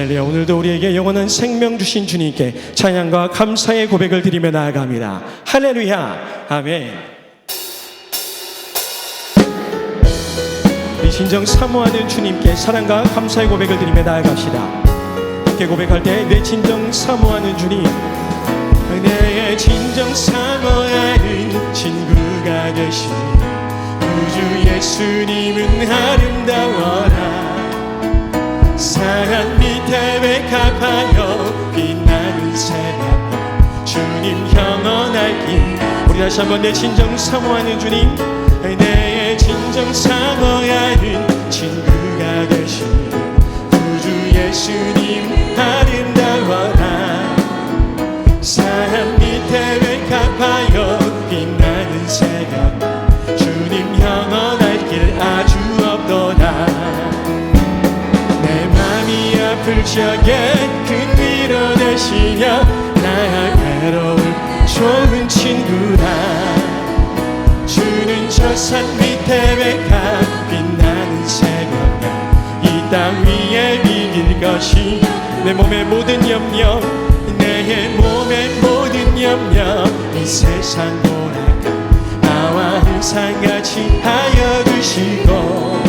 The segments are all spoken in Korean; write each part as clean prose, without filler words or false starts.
할렐루야. 오늘도 우리에게 영원한 생명 주신 주님께 찬양과 감사의 고백을 드리며 나아갑니다. 할렐루야. 아멘. 우리 진정 사모하는 주님께 사랑과 감사의 고백을 드리며 나아갑시다. 함께 고백할 때 내 진정 사모하는 주님, 내 진정 사모하는 친구가 되신 구주 예수님은 아름다워라. 산 밑에 백합하여 빛나는 새벽 주님 영원할 길. 우리 다시 한번 내 진정 사모하는 주님, 내 진정 사모하는 친구가 되신 구주 예수님 아름다워라. 산 밑에 백합하여 빛나는 새벽 주님 영원할 길 아주 없도다. 내 맘이 아플 적에 큰 위로 되시며 나 외로울 좋은 친구라. 주는 저 산 밑에 백합 빛나는 새벽 이 땅 위에 이길 것이. 내 몸의 모든 염려, 내 몸의 모든 염려 이 세상 보라가 나와 항상 같이 하여 주시고,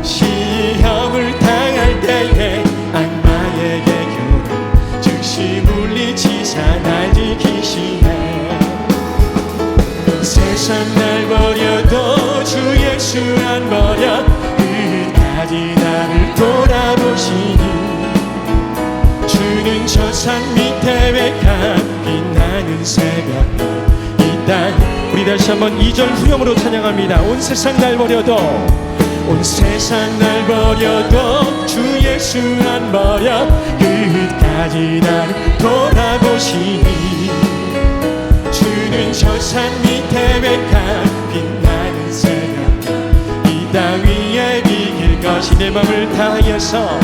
시험을 당할 때에 악마에게 교훈 즉시 물리치사 날 지키시네. 세상 날 버려도 주 예수 안 버려 끝까지 나를 돌아보시니. 주는 저 산 밑에 백합 빛나는 새벽 이 땅. 우리 다시 한번 2절 후렴으로 찬양합니다. 온 세상 날 버려도, 온 세상 날 버려도 주 예수 안 버려 끝까지 나를 돌아보시니. 주는 저 산 밑에 백합 빛나는 새벽 이 땅 위에 이길 것이. 내 맘을 다하여서,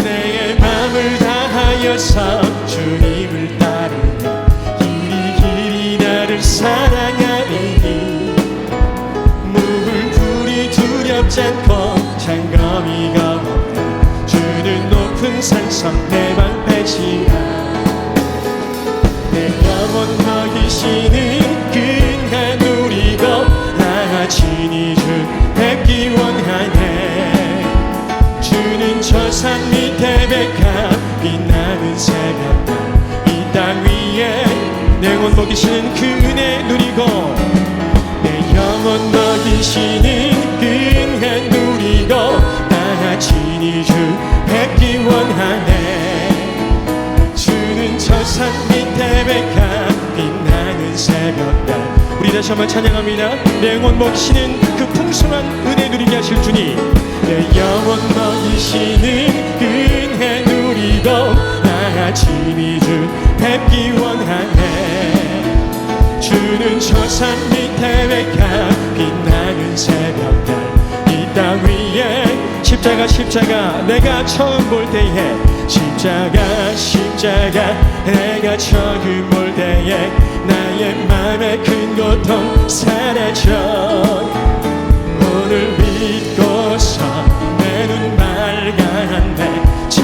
내 맘을 다하여서 주님을 따르며 길이 나를 사랑하리니. 물불이 두렵지 않고 장거미가 없다. 주는 높은 산성 내 방패시라. 내 영혼 먹이시는 근한 누리고 나 친히 주 뵙기 원하네. 주는 저 산 밑에 백합 빛나는 새벽 이 땅 위에 내 영혼 먹이시는 그 은혜 누리고, 내 영혼 먹이시는 근한 누리고 나 친히 주 뵙기 원하네. 주는 저 산 밑에 백합 빛나는 새벽달. 우리 다시 한번 찬양합니다. 내 영혼 먹이시는 그 풍성한 은혜 누리게 하실 주님, 내 영혼 먹이시는 은혜 누리고 나 친히 주 뵙기 원하네. 주는 저 산 밑에 백합 빛나는 새벽달 이 땅 위에. 십자가 십자가 내가 처음 볼 때에, 십자가 십자가 내가 처음 볼 때에 나의 맘의 큰 고통 사라져. 오늘 믿고서 내 눈 맑아한데 참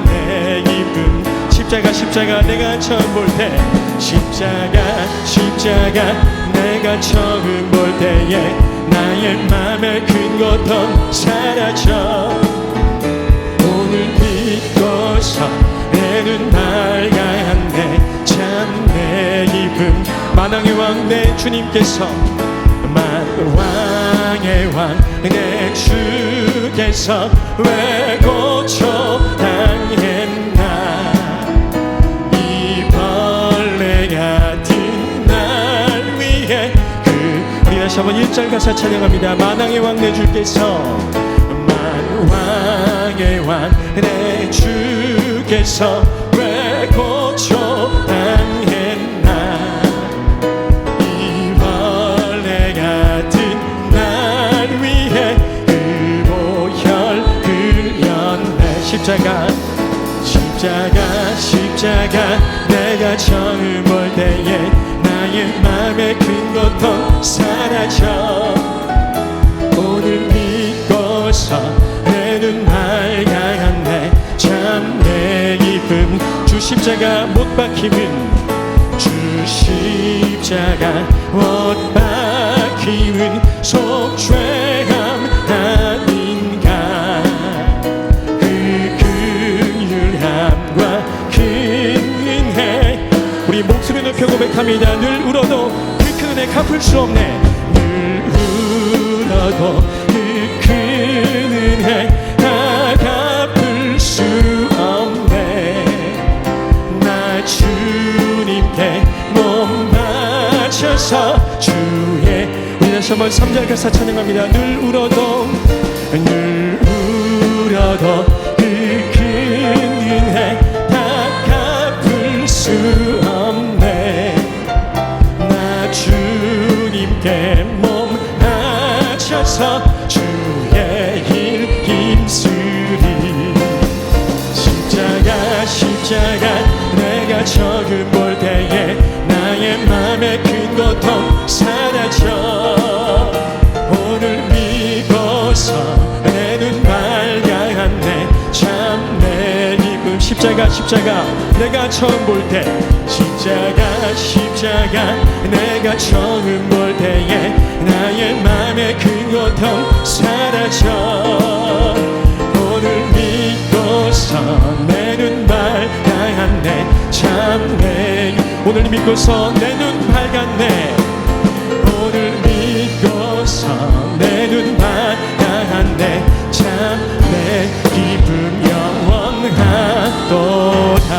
내 기쁨. 십자가 십자가 내가 처음 볼 때, 십자가 십자가 내가 처음 볼 때에 나의 맘의 큰 고통 사라져. 오늘 믿고서 내 눈 맑아한데 참 내 기쁨. 만왕의 왕 내 주님께서, 만왕의 왕 내 주께서 왜 고초 당했나. 이 벌레 같은 날 위해 우리 다시 한번 1절 가사 찬양합니다. 만왕의 왕 내 주께서, 만왕의 왕 내 주께서 왜 고초 당했나. 이 벌레 같은 날 위해 그 보혈 흘렸네. 십자가 십자가 십자가 내가 처음 볼 때에 나의 맘의 큰 고통 사라져. 오늘 믿고서 내 눈 맑아갔네. 십자가 못 박힘은 주 십자가 못 박힘은 속죄함 아닌가. 그 긍휼함과 큰 은혜 우리 목소리 높여 고백합니다. 늘 울어도 그 큰 은혜 갚을 수 없네. 늘 울어도 그 큰 은혜 다 갚을 수 없네. 나 주님께 몸 바쳐서 주의 우리 다시 한번 3절 가사 찬양합니다. 늘 울어도 그 큰 은혜 다 갚을 수 없네. 나 주님께 몸 바쳐서 주의 일 힘쓰리. 십자가 내가 처음 볼 때에 나의 맘의 큰 고통 사라져. 오늘 믿고서 내 눈 밝아왔네. 참 내 기쁨. 십자가 내가 처음 볼 때 십자가 내가 처음 볼 때에 나의 맘의 큰 고통 사라져. 오늘 믿고서 내 눈 밝았네. 참 내 오늘 믿고서 내 눈 밝았네. 오늘 믿고서 내 눈 밝았네. 참 내 기쁨 영원하도다.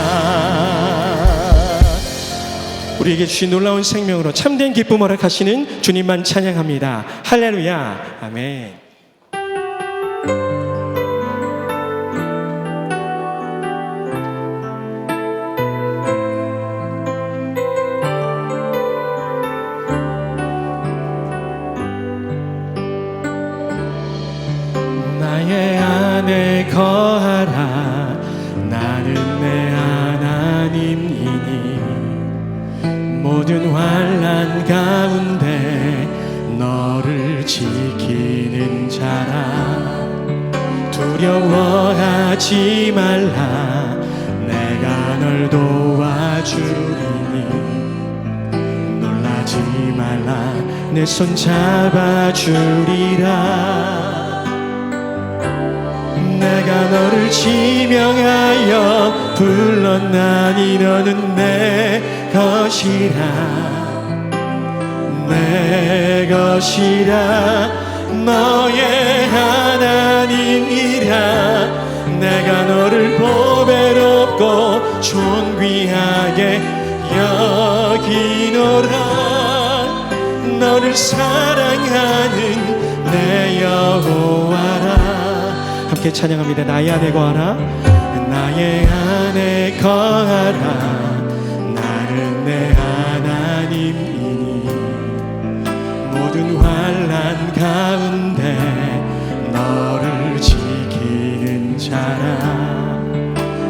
우리에게 주신 놀라운 생명으로 참된 기쁨 허락하시는 주님만 찬양합니다. 할렐루야. 아멘. 나의 안에 거하라. 나는 내 하나님이니 모든 환난 가운데 너를 지키는 자라. 두려워하지 말라. 내가 널 도와주리니 놀라지 말라. 내 손 잡아주리라. 내가 너를 지명하여 불렀나니 너는 내 것이라. 내 것이라. 너의 하나님이라. 내가 너를 보배롭고 존귀하게 여기노라. 너를 사랑하는 내 여호와라. 함께 찬양합니다. 나의 안에 거하라. 나의 안에 거하라. 나는 내 하나님이니 모든 환난 가운데 너를 지키는 자라.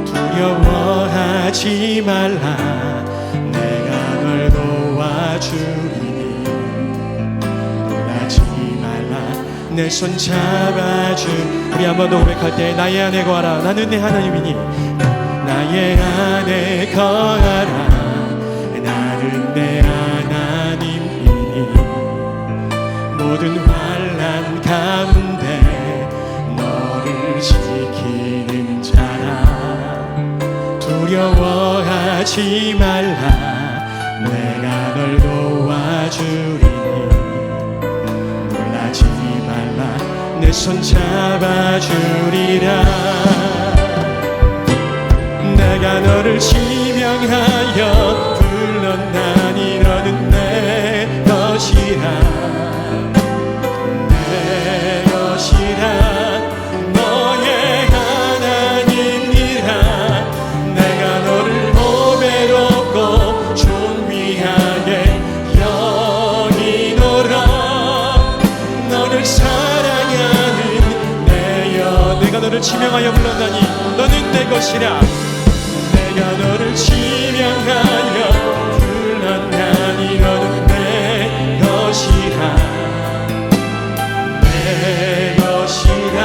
두려워하지 말라. 내가 널 도와주리니 놀라지 말라. 내 손 잡아주. 우리 한 번 더 고백할 때 나의 안에 거하라. 나는 내 하나님이니 나의 안에 거하라. 나는 내 하나님이니 모든 환난 가운데 너를 지키는 자라. 두려워하지 말라. 내가 널 도와주리니 놀라지 말라. 내 손 잡아주리라. 내가 너를 지명하여 불렀나니 너는 내 것이라. 내 것이라. 너의 하나님이라. 내가 너를 보배롭고 존귀하게 여기노라. 너를 사랑하는 내가 너를 지명하여 불렀나니 너는 내 것이라. 내가 너를 지명하여 불렀나니 너는 내 것이라. 내 것이라.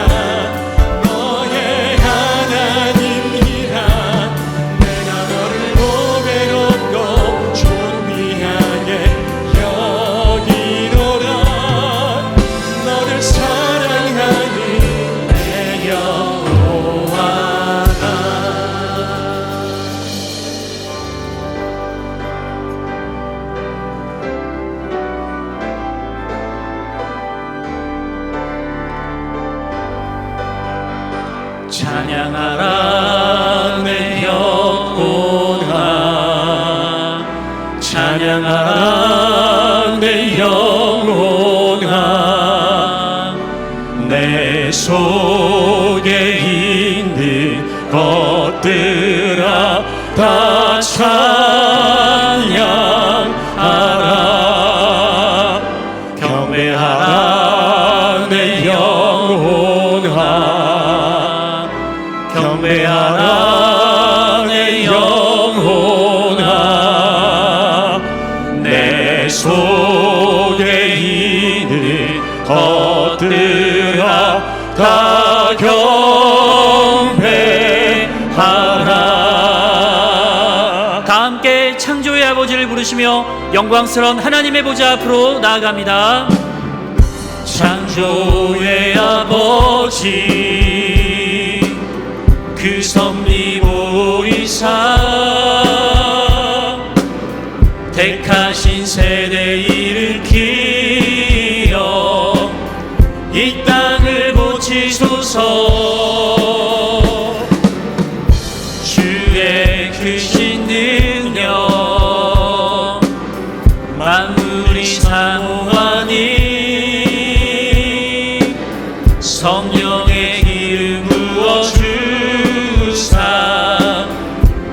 너의 하나님이라. 내가 너를 찬양하라 내 영혼아 찬양하라 내 영혼아 내 속에 있는 것들아 다 찬양하라 경배하라 내 영혼아 경배하라 내 영혼아 내 속에 있는 것들아 다 경배하라. 다 함께 창조의 아버지를 부르시며 영광스러운 하나님의 보좌 앞으로 나아갑니다. 창조의 아버지 그 섭리 보이사 택하신 세대 일으키어 이 땅을 고치소서 주의 크신 능력 만물이 사모하니 성령의 기름 부어주사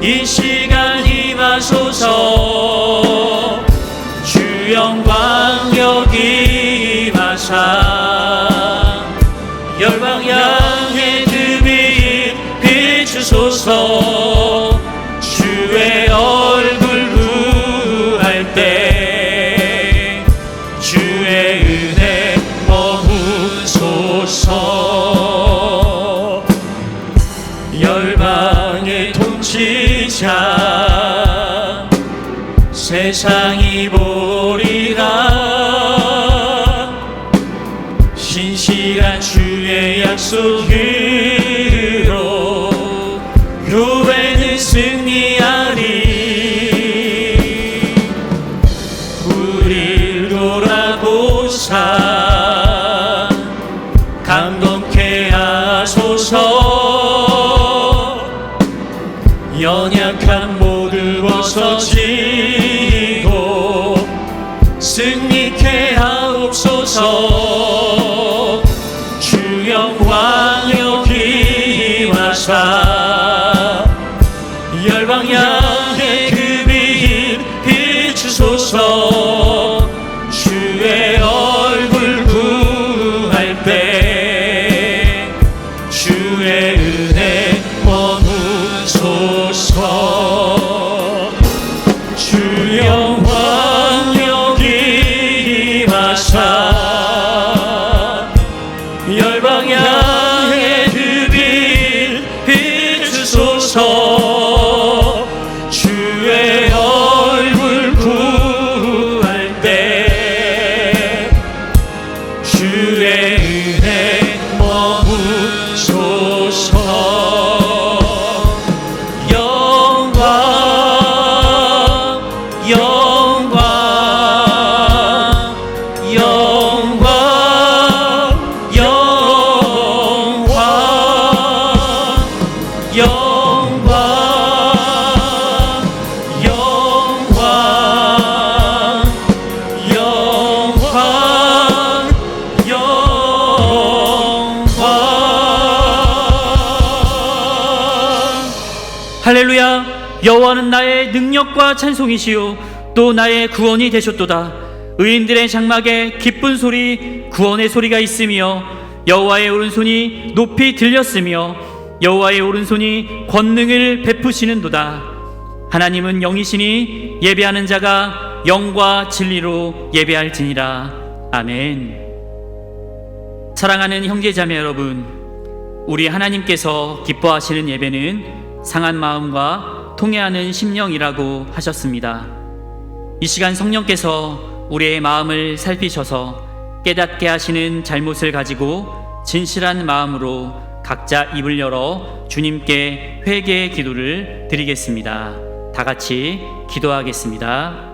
이 시간 임하소서 주 영광 여기 임하사 열방 향해 그 빛 비추소서 주의 얼굴 구할 때 주의 은혜 머무소서 열방의 통치자 세상이 보리라 신실한 주의 약속으로 교회는 승리하리 우릴 돌아보사 감동케 하소서 연약한 모두 벗어지고 승리케 하옵소서 주 영광 여기 임하사 열방 향해 그 빛 비추소서 주의 얼굴 구할 때 주의 은혜 머무소서 주 영광 여기 임하사 열방 향해 그 빛 비추소서 주의 얼굴 구할 때 주의 은혜 머무소서 영광 영광 영광 영광 영광 영광 영광 할렐루야. 여호와는 나의 능력과 찬송이시요 또 나의 구원이 되셨도다. 의인들의 장막에 기쁜 소리 구원의 소리가 있으며 여호와의 오른손이 높이 들렸으며 여호와의 오른손이 권능을 베푸시는도다. 하나님은 영이시니 예배하는 자가 영과 진리로 예배할지니라. 아멘. 사랑하는 형제자매 여러분, 우리 하나님께서 기뻐하시는 예배는 상한 마음과 통회하는 심령이라고 하셨습니다. 이 시간 성령께서 우리의 마음을 살피셔서 깨닫게 하시는 잘못을 가지고 진실한 마음으로 각자 입을 열어 주님께 회개의 기도를 드리겠습니다. 다 같이 기도하겠습니다.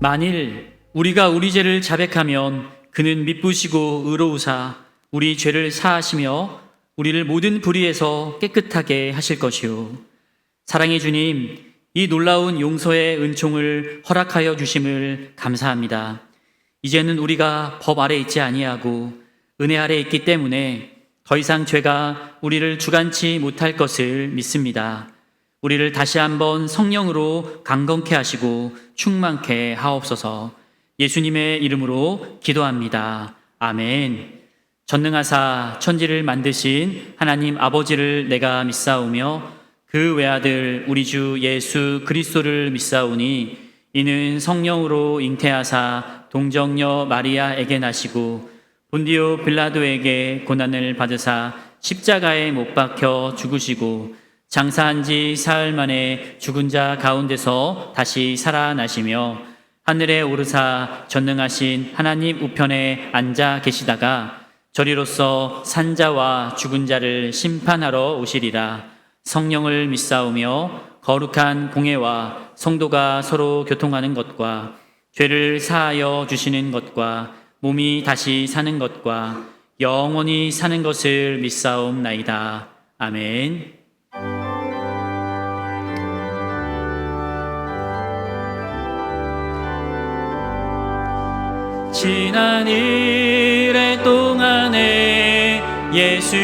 만일 우리가 우리 죄를 자백하면 그는 미쁘시고 의로우사 우리 죄를 사하시며 우리를 모든 불의에서 깨끗하게 하실 것이요. 사랑의 주님, 이 놀라운 용서의 은총을 허락하여 주심을 감사합니다. 이제는 우리가 법 아래 있지 아니하고 은혜 아래 있기 때문에 더 이상 죄가 우리를 주관치 못할 것을 믿습니다. 우리를 다시 한번 성령으로 강건케 하시고 충만케 하옵소서. 예수님의 이름으로 기도합니다. 아멘. 전능하사 천지를 만드신 하나님 아버지를 내가 믿사오며 그 외아들 우리 주 예수 그리스도를 믿사오니 이는 성령으로 잉태하사 동정녀 마리아에게 나시고 본디오 빌라도에게 고난을 받으사 십자가에 못 박혀 죽으시고 장사한 지 사흘 만에 죽은 자 가운데서 다시 살아나시며 하늘에 오르사 전능하신 하나님 우편에 앉아 계시다가 저리로서 산자와 죽은 자를 심판하러 오시리라. 성령을 믿사오며 거룩한 공회와 성도가 서로 교통하는 것과 죄를 사하여 주시는 것과 몸이 다시 사는 것과 영원히 사는 것을 믿사옵나이다. 아멘. 지난 일의 동안에 예수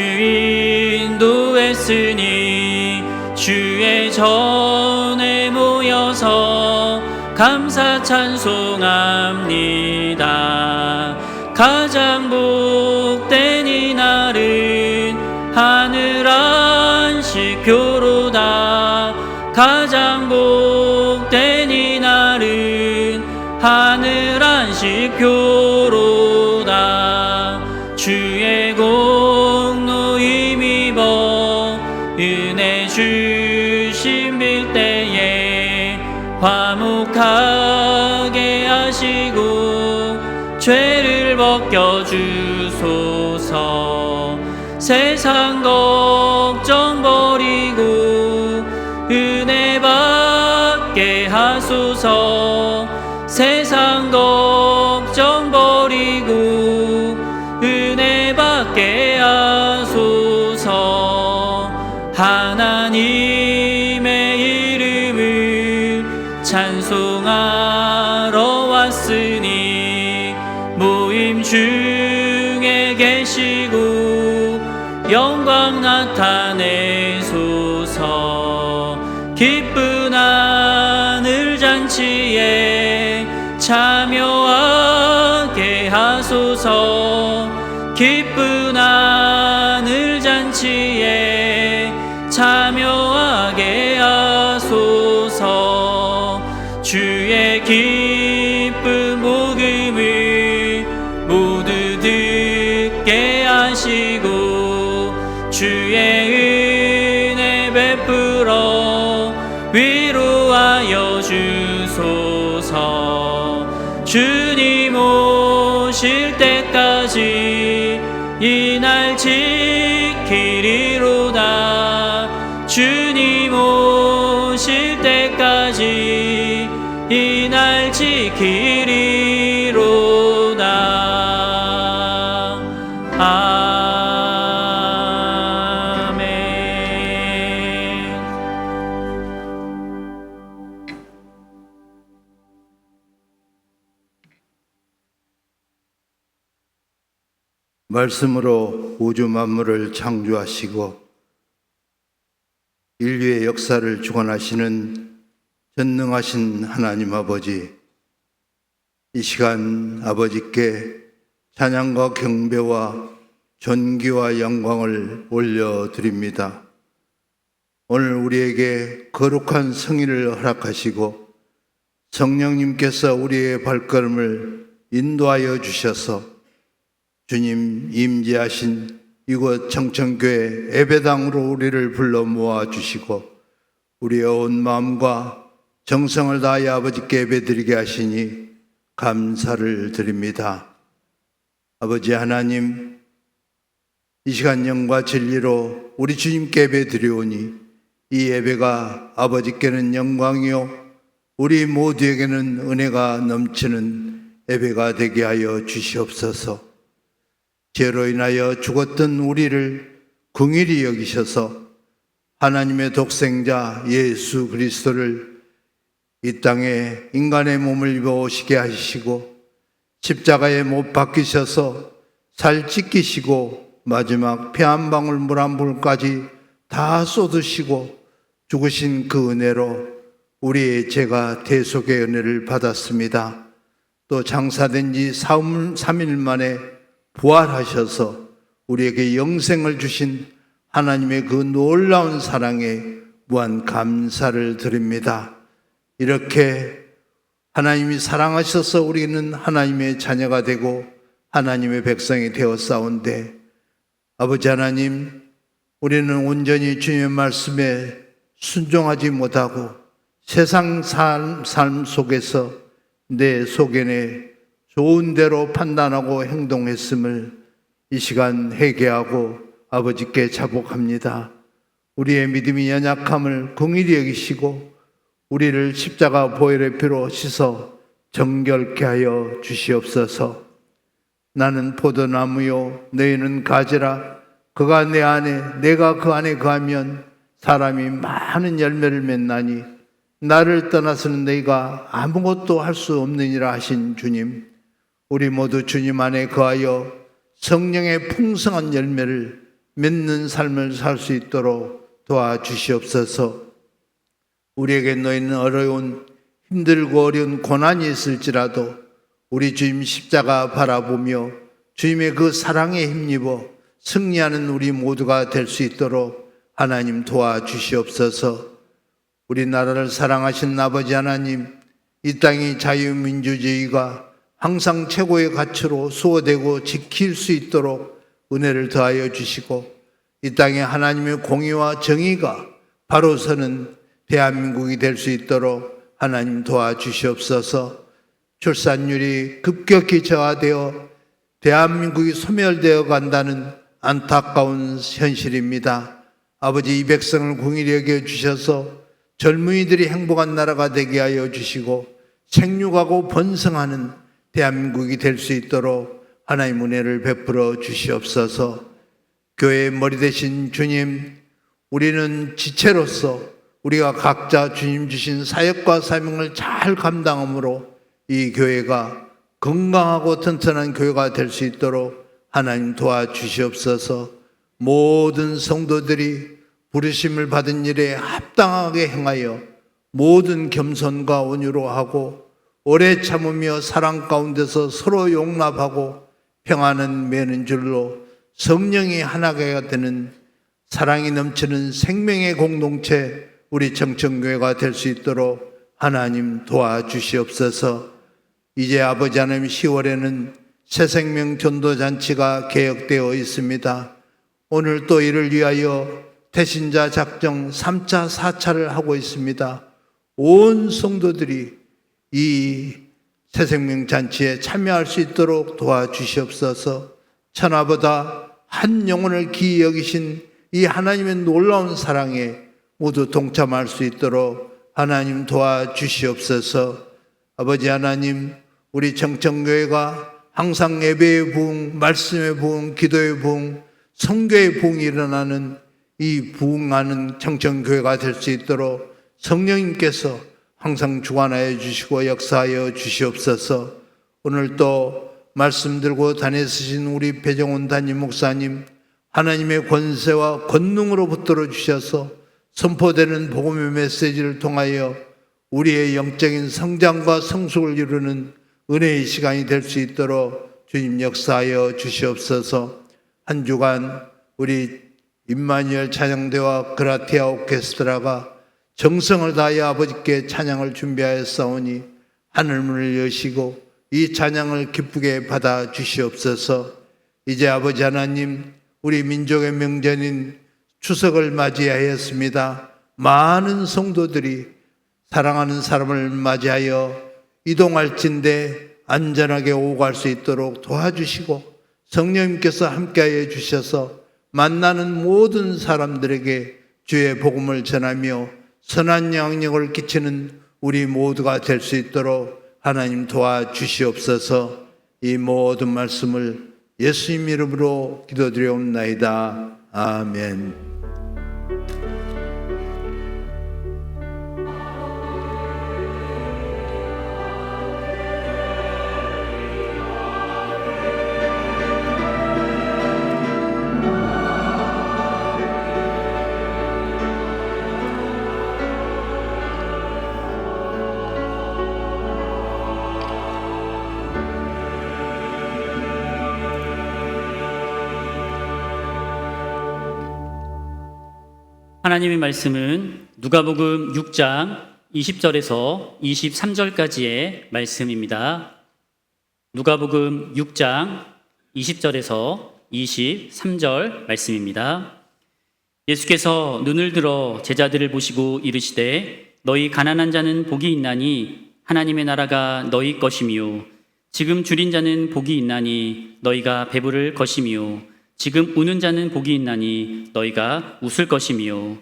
인도했으니 주의 전에 모여서 감사 찬송합니다. 가장 복된 이날은 하늘 안식교로다. 가장 복된 이날은 하늘 안식교로다. 주의 공로 힘입어 은혜 주신 빌때에 화목하게 하시고 죄를 벗겨주소서. 세상 걱정 버리고 은혜 받게 하소서. 세상 걱정 버리고 은혜 받게 하소서. 하나님의 이름을 찬송하러 왔으니 모임 중에 계시고 영광 나타내소서. 기쁜 하늘 잔치에 참여하게 하소서. 기쁜 하늘 잔치에 참여하게 하소서. 주의 기쁜 복음을 모두 듣게 하시고 주의 은혜 베풀어 위로하여 주소서. 주님 오실 때까지 이날 지키리로다. 주님 오실 때까지 이날 지키리로다. 아멘. 말씀으로 우주 만물을 창조하시고 인류의 역사를 주관하시는 전능하신 하나님 아버지, 이 시간 아버지께 찬양과 경배와 존귀와 영광을 올려드립니다. 오늘 우리에게 거룩한 성의를 허락하시고 성령님께서 우리의 발걸음을 인도하여 주셔서 주님 임재하신 이곳 청천교회 예배당으로 우리를 불러 모아주시고 우리의 온 마음과 정성을 다하여 아버지께 예배드리게 하시니 감사를 드립니다. 아버지 하나님, 이 시간 영과 진리로 우리 주님께 예배드리오니 이 예배가 아버지께는 영광이요 우리 모두에게는 은혜가 넘치는 예배가 되게 하여 주시옵소서. 죄로 인하여 죽었던 우리를 긍휼히 여기셔서 하나님의 독생자 예수 그리스도를 이 땅에 인간의 몸을 입어 오시게 하시고 십자가에 못 박히셔서 살 찢기시고 마지막 피 한 방울 물 한 방울까지 다 쏟으시고 죽으신 그 은혜로 우리의 죄가 대속의 은혜를 받았습니다. 또 장사된 지 3일 만에 부활하셔서 우리에게 영생을 주신 하나님의 그 놀라운 사랑에 무한 감사를 드립니다. 이렇게 하나님이 사랑하셔서 우리는 하나님의 자녀가 되고 하나님의 백성이 되었사온데, 아버지 하나님, 우리는 온전히 주님의 말씀에 순종하지 못하고 세상 삶 속에서 내 속에 좋은 대로 판단하고 행동했음을 이 시간 회개하고 아버지께 자복합니다. 우리의 믿음이 연약함을 긍휼히 여기시고 우리를 십자가 보혈의 피로 씻어 정결케 하여 주시옵소서. 나는 포도나무요 너희는 가지라. 그가 내 안에 내가 그 안에 거하면 사람이 많은 열매를 맺나니 나를 떠나서는 너희가 아무것도 할 수 없느니라 하신 주님, 우리 모두 주님 안에 거하여 성령의 풍성한 열매를 맺는 삶을 살 수 있도록 도와주시옵소서. 우리에게 너희는 어려운 힘들고 어려운 고난이 있을지라도 우리 주님 십자가 바라보며 주님의 그 사랑에 힘입어 승리하는 우리 모두가 될 수 있도록 하나님 도와주시옵소서. 우리나라를 사랑하신 아버지 하나님, 이 땅이 자유민주주의가 항상 최고의 가치로 수호되고 지킬 수 있도록 은혜를 더하여 주시고 이 땅에 하나님의 공의와 정의가 바로 서는 대한민국이 될 수 있도록 하나님 도와주시옵소서. 출산율이 급격히 저하되어 대한민국이 소멸되어 간다는 안타까운 현실입니다. 아버지, 이 백성을 긍휼히 여겨 주셔서 젊은이들이 행복한 나라가 되게 하여 주시고 생육하고 번성하는 대한민국이 될 수 있도록 하나님 은혜를 베풀어 주시옵소서. 교회의 머리 되신 주님, 우리는 지체로서 우리가 각자 주님 주신 사역과 사명을 잘 감당함으로 이 교회가 건강하고 튼튼한 교회가 될 수 있도록 하나님 도와주시옵소서. 모든 성도들이 부르심을 받은 일에 합당하게 행하여 모든 겸손과 온유로 하고 오래 참으며 사랑 가운데서 서로 용납하고 평안은 매는 줄로 성령이 하나가 되는 사랑이 넘치는 생명의 공동체 우리 청천교회가 될 수 있도록 하나님 도와주시옵소서. 이제 아버지 하나님 10월에는 새생명 전도잔치가 계획되어 있습니다. 오늘 또 이를 위하여 태신자 작정 3차 4차를 하고 있습니다. 온 성도들이 이 새생명 잔치에 참여할 수 있도록 도와주시옵소서. 천하보다 한 영혼을 귀히 여기신 이 하나님의 놀라운 사랑에 모두 동참할 수 있도록 하나님 도와주시옵소서. 아버지 하나님, 우리 청천교회가 항상 예배의 부흥, 말씀의 부흥, 기도의 부흥, 성교의 부흥이 일어나는 이 부흥하는 청천교회가 될 수 있도록 성령님께서 항상 주관하여 주시고 역사하여 주시옵소서. 오늘 또 말씀 들고 다니시는 우리 배정훈 담임 목사님, 하나님의 권세와 권능으로 붙들어 주셔서 선포되는 복음의 메시지를 통하여 우리의 영적인 성장과 성숙을 이루는 은혜의 시간이 될 수 있도록 주님 역사하여 주시옵소서. 한 주간 우리 임마누엘 찬양대와 그라티아 오케스트라가 정성을 다하여 아버지께 찬양을 준비하였사오니 하늘문을 여시고 이 찬양을 기쁘게 받아 주시옵소서. 이제 아버지 하나님, 우리 민족의 명절인 추석을 맞이하였습니다. 많은 성도들이 사랑하는 사람을 맞이하여 이동할진대 안전하게 오고 갈 수 있도록 도와주시고 성령님께서 함께하여 주셔서 만나는 모든 사람들에게 주의 복음을 전하며 선한 영향력을 끼치는 우리 모두가 될 수 있도록 하나님 도와주시옵소서. 이 모든 말씀을 예수님 이름으로 기도드리옵나이다. 아멘. 하나님의 말씀은 누가복음 6장 20절에서 23절까지의 말씀입니다. 누가복음 6장 20절에서 23절 말씀입니다. 예수께서 눈을 들어 제자들을 보시고 이르시되 너희 가난한 자는 복이 있나니 하나님의 나라가 너희 것이미요 지금 줄인 자는 복이 있나니 너희가 배부를 것이미요 지금 우는 자는 복이 있나니 너희가 웃을 것이미요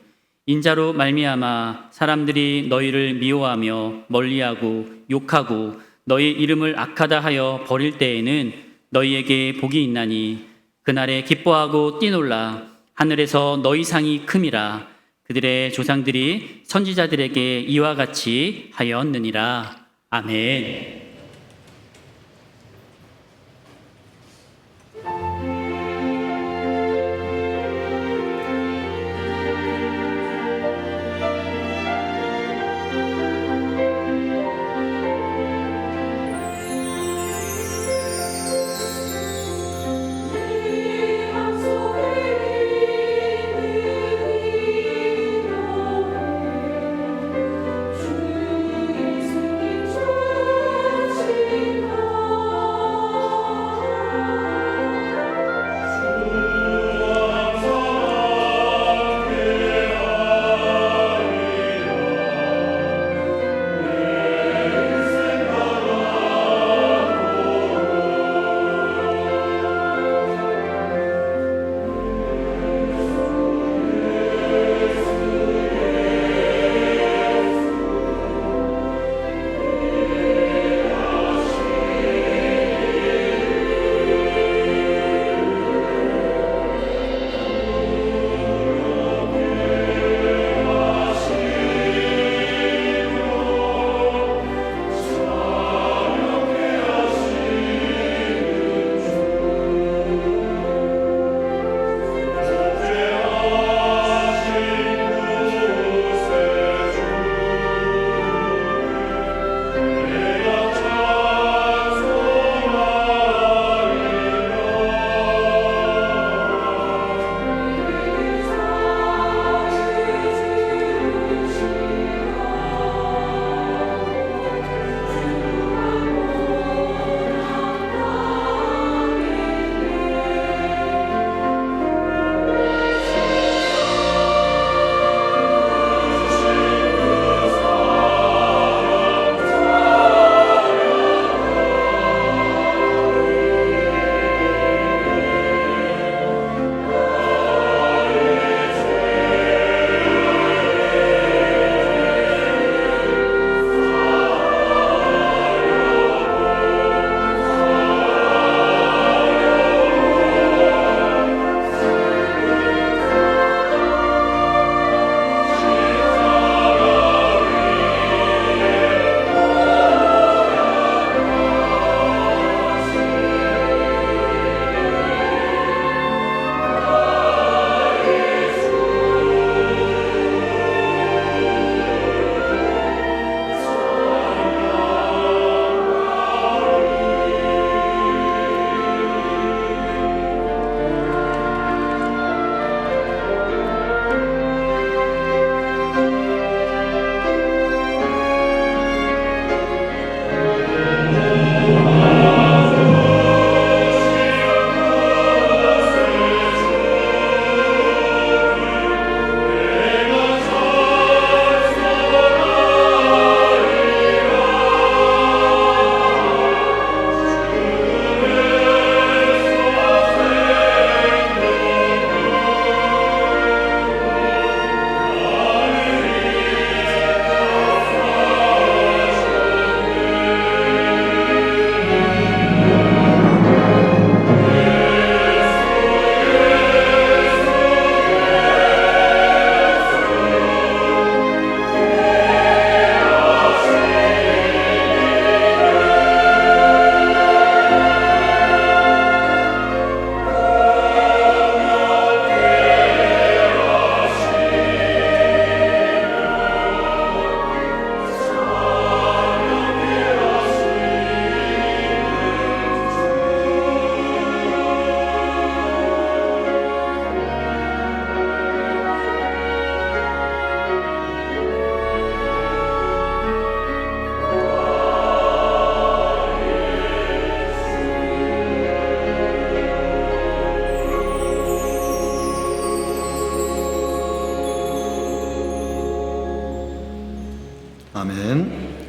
인자로 말미암아 사람들이 너희를 미워하며 멀리하고 욕하고 너희 이름을 악하다 하여 버릴 때에는 너희에게 복이 있나니 그날에 기뻐하고 뛰놀라 하늘에서 너희 상이 큼이라 그들의 조상들이 선지자들에게 이와 같이 하였느니라. 아멘. 주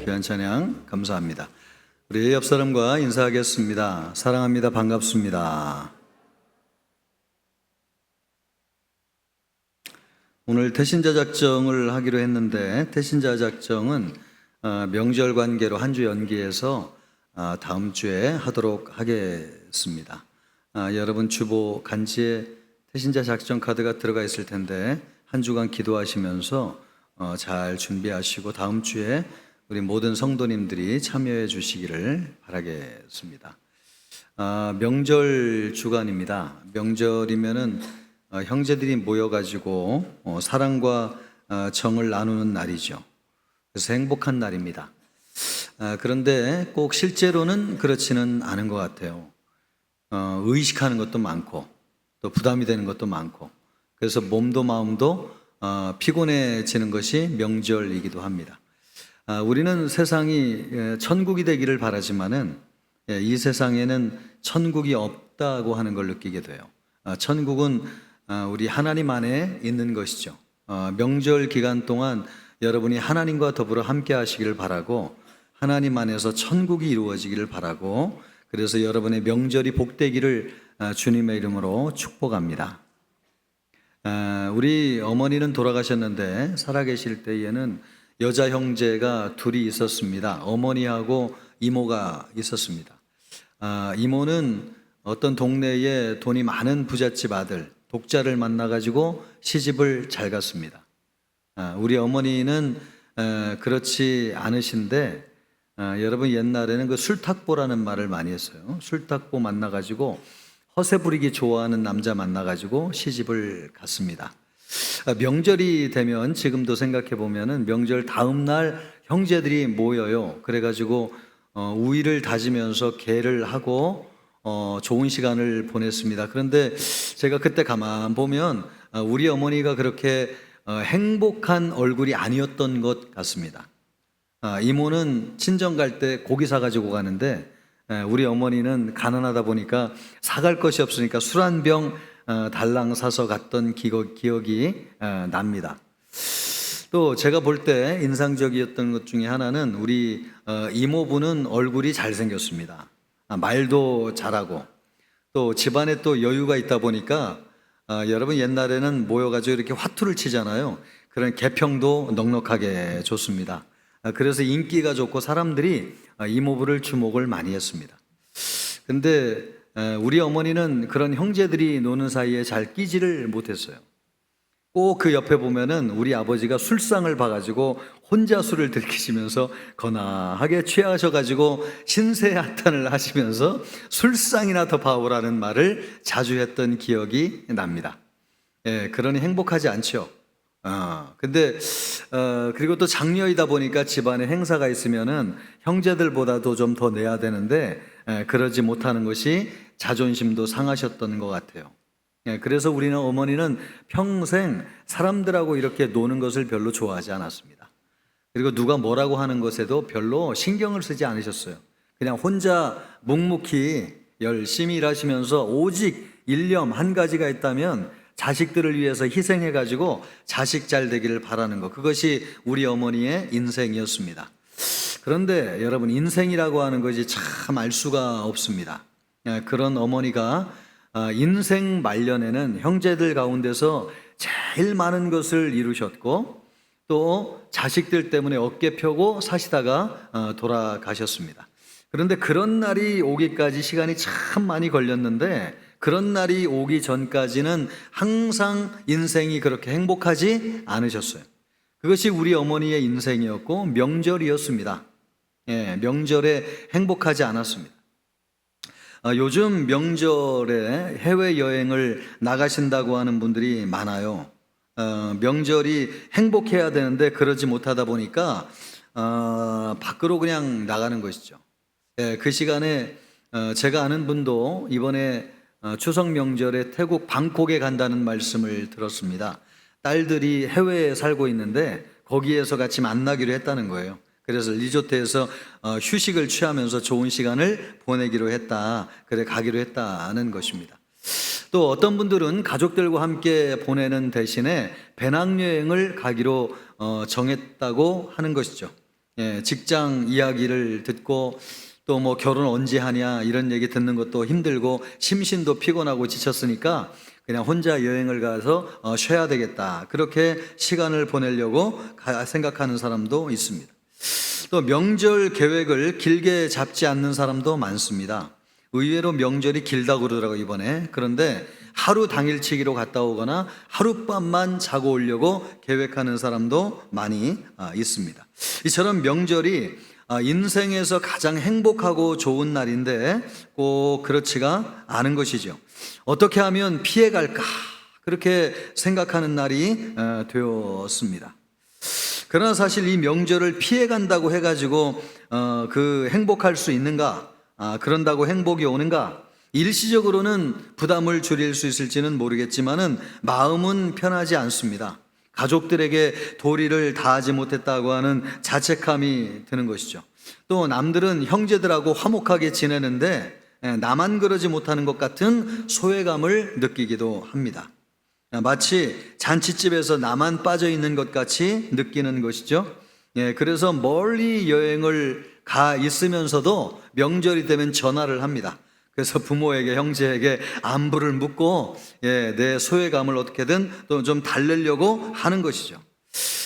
귀한 찬양 감사합니다. 우리 옆 사람과 인사하겠습니다. 사랑합니다. 반갑습니다. 오늘 태신자 작정을 하기로 했는데 태신자 작정은 명절 관계로 한 주 연기해서 다음 주에 하도록 하겠습니다. 여러분 주보 간지에 태신자 작정 카드가 들어가 있을 텐데 한 주간 기도하시면서 잘 준비하시고 다음 주에 우리 모든 성도님들이 참여해 주시기를 바라겠습니다. 명절 주간입니다. 명절이면은 형제들이 모여가지고 사랑과 정을 나누는 날이죠. 그래서 행복한 날입니다. 그런데 꼭 실제로는 그렇지는 않은 것 같아요. 의식하는 것도 많고 또 부담이 되는 것도 많고 그래서 몸도 마음도 피곤해지는 것이 명절이기도 합니다. 우리는 세상이 천국이 되기를 바라지만은 이 세상에는 천국이 없다고 하는 걸 느끼게 돼요. 천국은 우리 하나님 안에 있는 것이죠. 명절 기간 동안 여러분이 하나님과 더불어 함께 하시기를 바라고 하나님 안에서 천국이 이루어지기를 바라고 그래서 여러분의 명절이 복되기를 주님의 이름으로 축복합니다. 우리 어머니는 돌아가셨는데 살아계실 때에는 여자 형제가 둘이 있었습니다. 어머니하고 이모가 있었습니다. 이모는 어떤 동네에 돈이 많은 부잣집 아들 독자를 만나가지고 시집을 잘 갔습니다. 우리 어머니는 그렇지 않으신데 여러분 옛날에는 그 술탁보라는 말을 많이 했어요. 술탁보 만나가지고 허세 부리기 좋아하는 남자 만나가지고 시집을 갔습니다. 명절이 되면 지금도 생각해 보면은 명절 다음 날 형제들이 모여요. 그래가지고 우위를 다지면서 계를 하고 좋은 시간을 보냈습니다. 그런데 제가 그때 가만 보면 우리 어머니가 그렇게 행복한 얼굴이 아니었던 것 같습니다. 이모는 친정 갈 때 고기 사가지고 가는데 우리 어머니는 가난하다 보니까 사갈 것이 없으니까 술 한 병 달랑 사서 갔던 기억이 납니다. 또 제가 볼 때 인상적이었던 것 중에 하나는 우리 이모부는 얼굴이 잘생겼습니다. 말도 잘하고 또 집안에 또 여유가 있다 보니까 여러분 옛날에는 모여가지고 이렇게 화투를 치잖아요. 그런 개평도 넉넉하게 줬습니다. 그래서 인기가 좋고 사람들이 이모부를 주목을 많이 했습니다. 근데 우리 어머니는 그런 형제들이 노는 사이에 잘 끼지를 못했어요. 꼭 그 옆에 보면은 우리 아버지가 술상을 봐가지고 혼자 술을 들키시면서 거나하게 취하셔가지고 신세한탄을 하시면서 술상이나 더 봐오라는 말을 자주 했던 기억이 납니다. 그러니 행복하지 않죠. 근데 그리고 또 장녀이다 보니까 집안에 행사가 있으면은 형제들보다도 좀 더 내야 되는데 그러지 못하는 것이 자존심도 상하셨던 것 같아요. 그래서 우리는 어머니는 평생 사람들하고 이렇게 노는 것을 별로 좋아하지 않았습니다. 그리고 누가 뭐라고 하는 것에도 별로 신경을 쓰지 않으셨어요. 그냥 혼자 묵묵히 열심히 일하시면서 오직 일념 한 가지가 있다면 자식들을 위해서 희생해가지고 자식 잘 되기를 바라는 것, 그것이 우리 어머니의 인생이었습니다. 그런데 여러분, 인생이라고 하는 것이 참 알 수가 없습니다. 그런 어머니가 인생 말년에는 형제들 가운데서 제일 많은 것을 이루셨고 또 자식들 때문에 어깨 펴고 사시다가 돌아가셨습니다. 그런데 그런 날이 오기까지 시간이 참 많이 걸렸는데 그런 날이 오기 전까지는 항상 인생이 그렇게 행복하지 않으셨어요. 그것이 우리 어머니의 인생이었고 명절이었습니다. 명절에 행복하지 않았습니다. 요즘 명절에 해외여행을 나가신다고 하는 분들이 많아요. 명절이 행복해야 되는데 그러지 못하다 보니까 밖으로 그냥 나가는 것이죠. 그 시간에 제가 아는 분도 이번에 추석 명절에 태국 방콕에 간다는 말씀을 들었습니다. 딸들이 해외에 살고 있는데 거기에서 같이 만나기로 했다는 거예요. 그래서 리조트에서 휴식을 취하면서 좋은 시간을 보내기로 했다. 그래 가기로 했다는 것입니다. 또 어떤 분들은 가족들과 함께 보내는 대신에 배낭여행을 가기로 정했다고 하는 것이죠. 직장 이야기를 듣고 또 뭐 결혼 언제 하냐 이런 얘기 듣는 것도 힘들고 심신도 피곤하고 지쳤으니까 그냥 혼자 여행을 가서 쉬어야 되겠다. 그렇게 시간을 보내려고 생각하는 사람도 있습니다. 또 명절 계획을 길게 잡지 않는 사람도 많습니다. 의외로 명절이 길다고 그러더라고요, 이번에. 그런데 하루 당일치기로 갔다 오거나 하룻밤만 자고 오려고 계획하는 사람도 많이 있습니다. 이처럼 명절이 인생에서 가장 행복하고 좋은 날인데 꼭 그렇지가 않은 것이죠. 어떻게 하면 피해갈까? 그렇게 생각하는 날이 되었습니다. 그러나 사실 이 명절을 피해간다고 해가지고 그 행복할 수 있는가? 그런다고 행복이 오는가? 일시적으로는 부담을 줄일 수 있을지는 모르겠지만은 마음은 편하지 않습니다. 가족들에게 도리를 다하지 못했다고 하는 자책감이 드는 것이죠. 또 남들은 형제들하고 화목하게 지내는데 나만 그러지 못하는 것 같은 소외감을 느끼기도 합니다. 마치 잔치집에서 나만 빠져 있는 것 같이 느끼는 것이죠. 그래서 멀리 여행을 가 있으면서도 명절이 되면 전화를 합니다. 그래서 부모에게, 형제에게 안부를 묻고 내 소외감을 어떻게든 또 좀 달래려고 하는 것이죠.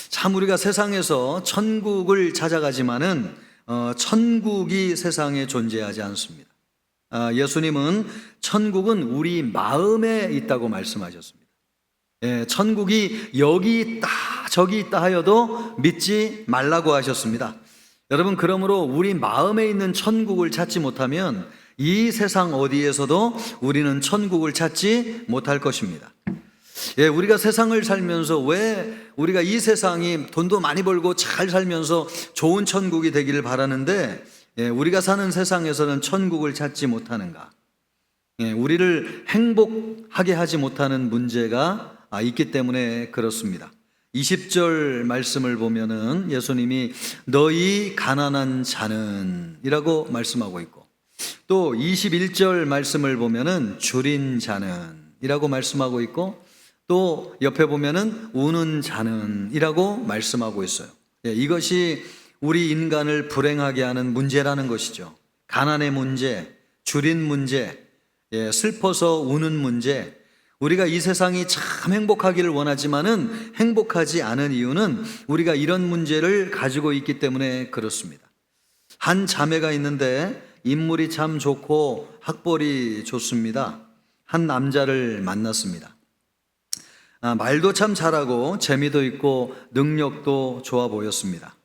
참 우리가 세상에서 천국을 찾아가지만은 천국이 세상에 존재하지 않습니다. 예수님은 천국은 우리 마음에 있다고 말씀하셨습니다. 천국이 여기 있다 저기 있다 하여도 믿지 말라고 하셨습니다. 여러분, 그러므로 우리 마음에 있는 천국을 찾지 못하면 이 세상 어디에서도 우리는 천국을 찾지 못할 것입니다. 우리가 세상을 살면서 왜 우리가 이 세상이 돈도 많이 벌고 잘 살면서 좋은 천국이 되기를 바라는데 우리가 사는 세상에서는 천국을 찾지 못하는가? 우리를 행복하게 하지 못하는 문제가 있기 때문에 그렇습니다. 20절 말씀을 보면은 예수님이 너희 가난한 자는 이라고 말씀하고 있고, 또 21절 말씀을 보면은 줄인 자는 이라고 말씀하고 있고, 또 옆에 보면은 우는 자는 이라고 말씀하고 있어요. 이것이 우리 인간을 불행하게 하는 문제라는 것이죠. 가난의 문제, 줄인 문제, 슬퍼서 우는 문제. 우리가 이 세상이 참 행복하기를 원하지만은 행복하지 않은 이유는 우리가 이런 문제를 가지고 있기 때문에 그렇습니다. 한 자매가 있는데 인물이 참 좋고 학벌이 좋습니다. 한 남자를 만났습니다. 말도 참 잘하고 재미도 있고 능력도 좋아 보였습니다.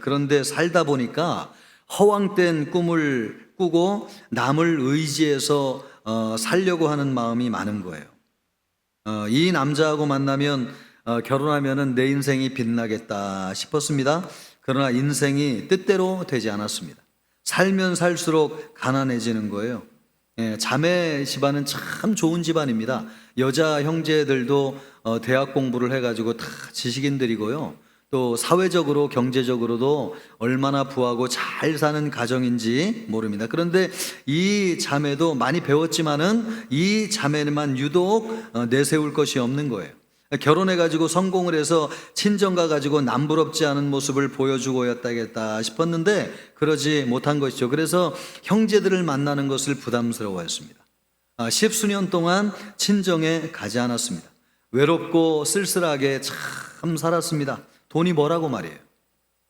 그런데 살다 보니까 허황된 꿈을 꾸고 남을 의지해서 살려고 하는 마음이 많은 거예요. 이 남자하고 만나면 결혼하면은 내 인생이 빛나겠다 싶었습니다. 그러나 인생이 뜻대로 되지 않았습니다. 살면 살수록 가난해지는 거예요. 자매 집안은 참 좋은 집안입니다. 여자 형제들도 대학 공부를 해가지고 다 지식인들이고요. 또 사회적으로 경제적으로도 얼마나 부하고 잘 사는 가정인지 모릅니다. 그런데 이 자매도 많이 배웠지만은 이 자매만 유독 내세울 것이 없는 거예요. 결혼해가지고 성공을 해서 친정가 가지고 남부럽지 않은 모습을 보여주고였다겠다 싶었는데 그러지 못한 것이죠. 그래서 형제들을 만나는 것을 부담스러워했습니다. 10수년 동안 친정에 가지 않았습니다. 외롭고 쓸쓸하게 참 살았습니다. 돈이 뭐라고 말이에요,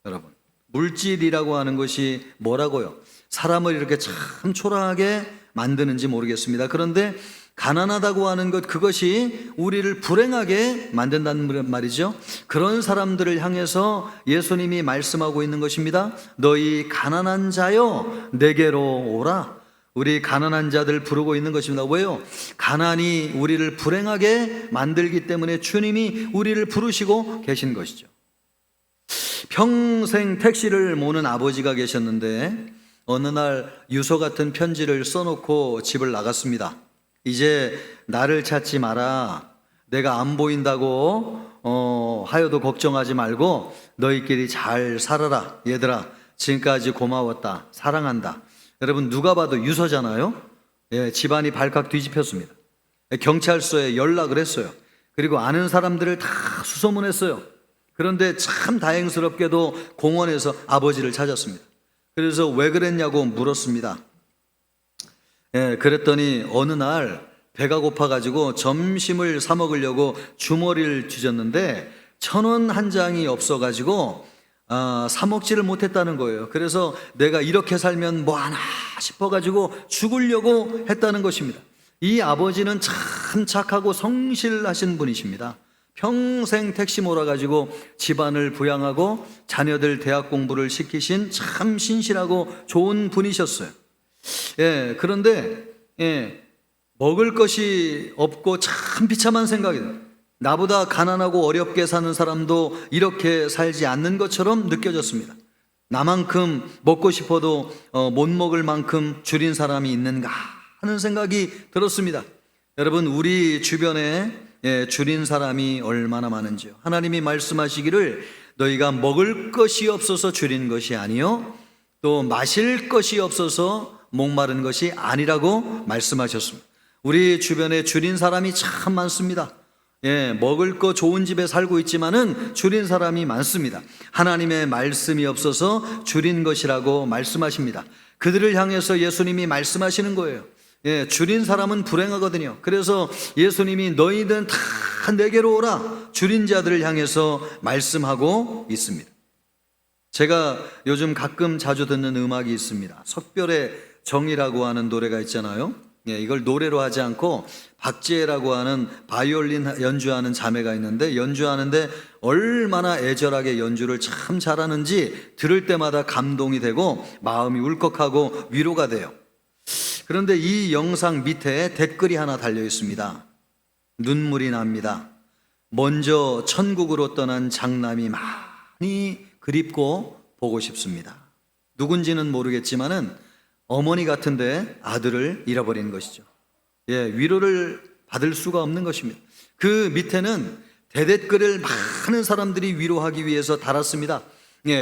여러분. 물질이라고 하는 것이 뭐라고요? 사람을 이렇게 참 초라하게 만드는지 모르겠습니다. 그런데 가난하다고 하는 것, 그것이 우리를 불행하게 만든다는 말이죠. 그런 사람들을 향해서 예수님이 말씀하고 있는 것입니다. 너희 가난한 자여 내게로 오라. 우리 가난한 자들 부르고 있는 것입니다. 왜요? 가난이 우리를 불행하게 만들기 때문에 주님이 우리를 부르시고 계신 것이죠. 평생 택시를 모는 아버지가 계셨는데 어느 날 유서 같은 편지를 써놓고 집을 나갔습니다. 이제 나를 찾지 마라. 내가 안 보인다고 하여도 걱정하지 말고 너희끼리 잘 살아라. 얘들아, 지금까지 고마웠다. 사랑한다. 여러분, 누가 봐도 유서잖아요. 집안이 발칵 뒤집혔습니다. 경찰서에 연락을 했어요. 그리고 아는 사람들을 다 수소문했어요. 그런데 참 다행스럽게도 공원에서 아버지를 찾았습니다. 그래서 왜 그랬냐고 물었습니다. 예, 그랬더니 어느 날 배가 고파가지고 점심을 사 먹으려고 주머니를 뒤졌는데 1,000원 한 장이 없어가지고 사 먹지를 못했다는 거예요. 그래서 내가 이렇게 살면 뭐 하나 싶어가지고 죽으려고 했다는 것입니다. 이 아버지는 참 착하고 성실하신 분이십니다. 평생 택시 몰아가지고 집안을 부양하고 자녀들 대학 공부를 시키신 참 신실하고 좋은 분이셨어요. 예, 그런데 먹을 것이 없고 참 비참한 생각이 들어요. 나보다 가난하고 어렵게 사는 사람도 이렇게 살지 않는 것처럼 느껴졌습니다. 나만큼 먹고 싶어도 못 먹을 만큼 줄인 사람이 있는가 하는 생각이 들었습니다. 여러분, 우리 주변에 줄인 사람이 얼마나 많은지요. 하나님이 말씀하시기를 너희가 먹을 것이 없어서 줄인 것이 아니요 또 마실 것이 없어서 목마른 것이 아니라고 말씀하셨습니다. 우리 주변에 줄인 사람이 참 많습니다. 먹을 거 좋은 집에 살고 있지만은 줄인 사람이 많습니다. 하나님의 말씀이 없어서 줄인 것이라고 말씀하십니다. 그들을 향해서 예수님이 말씀하시는 거예요. 줄인 사람은 불행하거든요. 그래서 예수님이 너희들은 다 내게로 오라 줄인 자들을 향해서 말씀하고 있습니다. 제가 요즘 가끔 자주 듣는 음악이 있습니다. 석별의 정이라고 하는 노래가 있잖아요. 이걸 노래로 하지 않고 박지혜라고 하는 바이올린 연주하는 자매가 있는데 연주하는데 얼마나 애절하게 연주를 참 잘하는지 들을 때마다 감동이 되고 마음이 울컥하고 위로가 돼요. 그런데 이 영상 밑에 댓글이 하나 달려 있습니다. 눈물이 납니다. 먼저 천국으로 떠난 장남이 많이 그립고 보고 싶습니다. 누군지는 모르겠지만은 어머니 같은데 아들을 잃어버린 것이죠. 위로를 받을 수가 없는 것입니다. 그 밑에는 대댓글을 많은 사람들이 위로하기 위해서 달았습니다.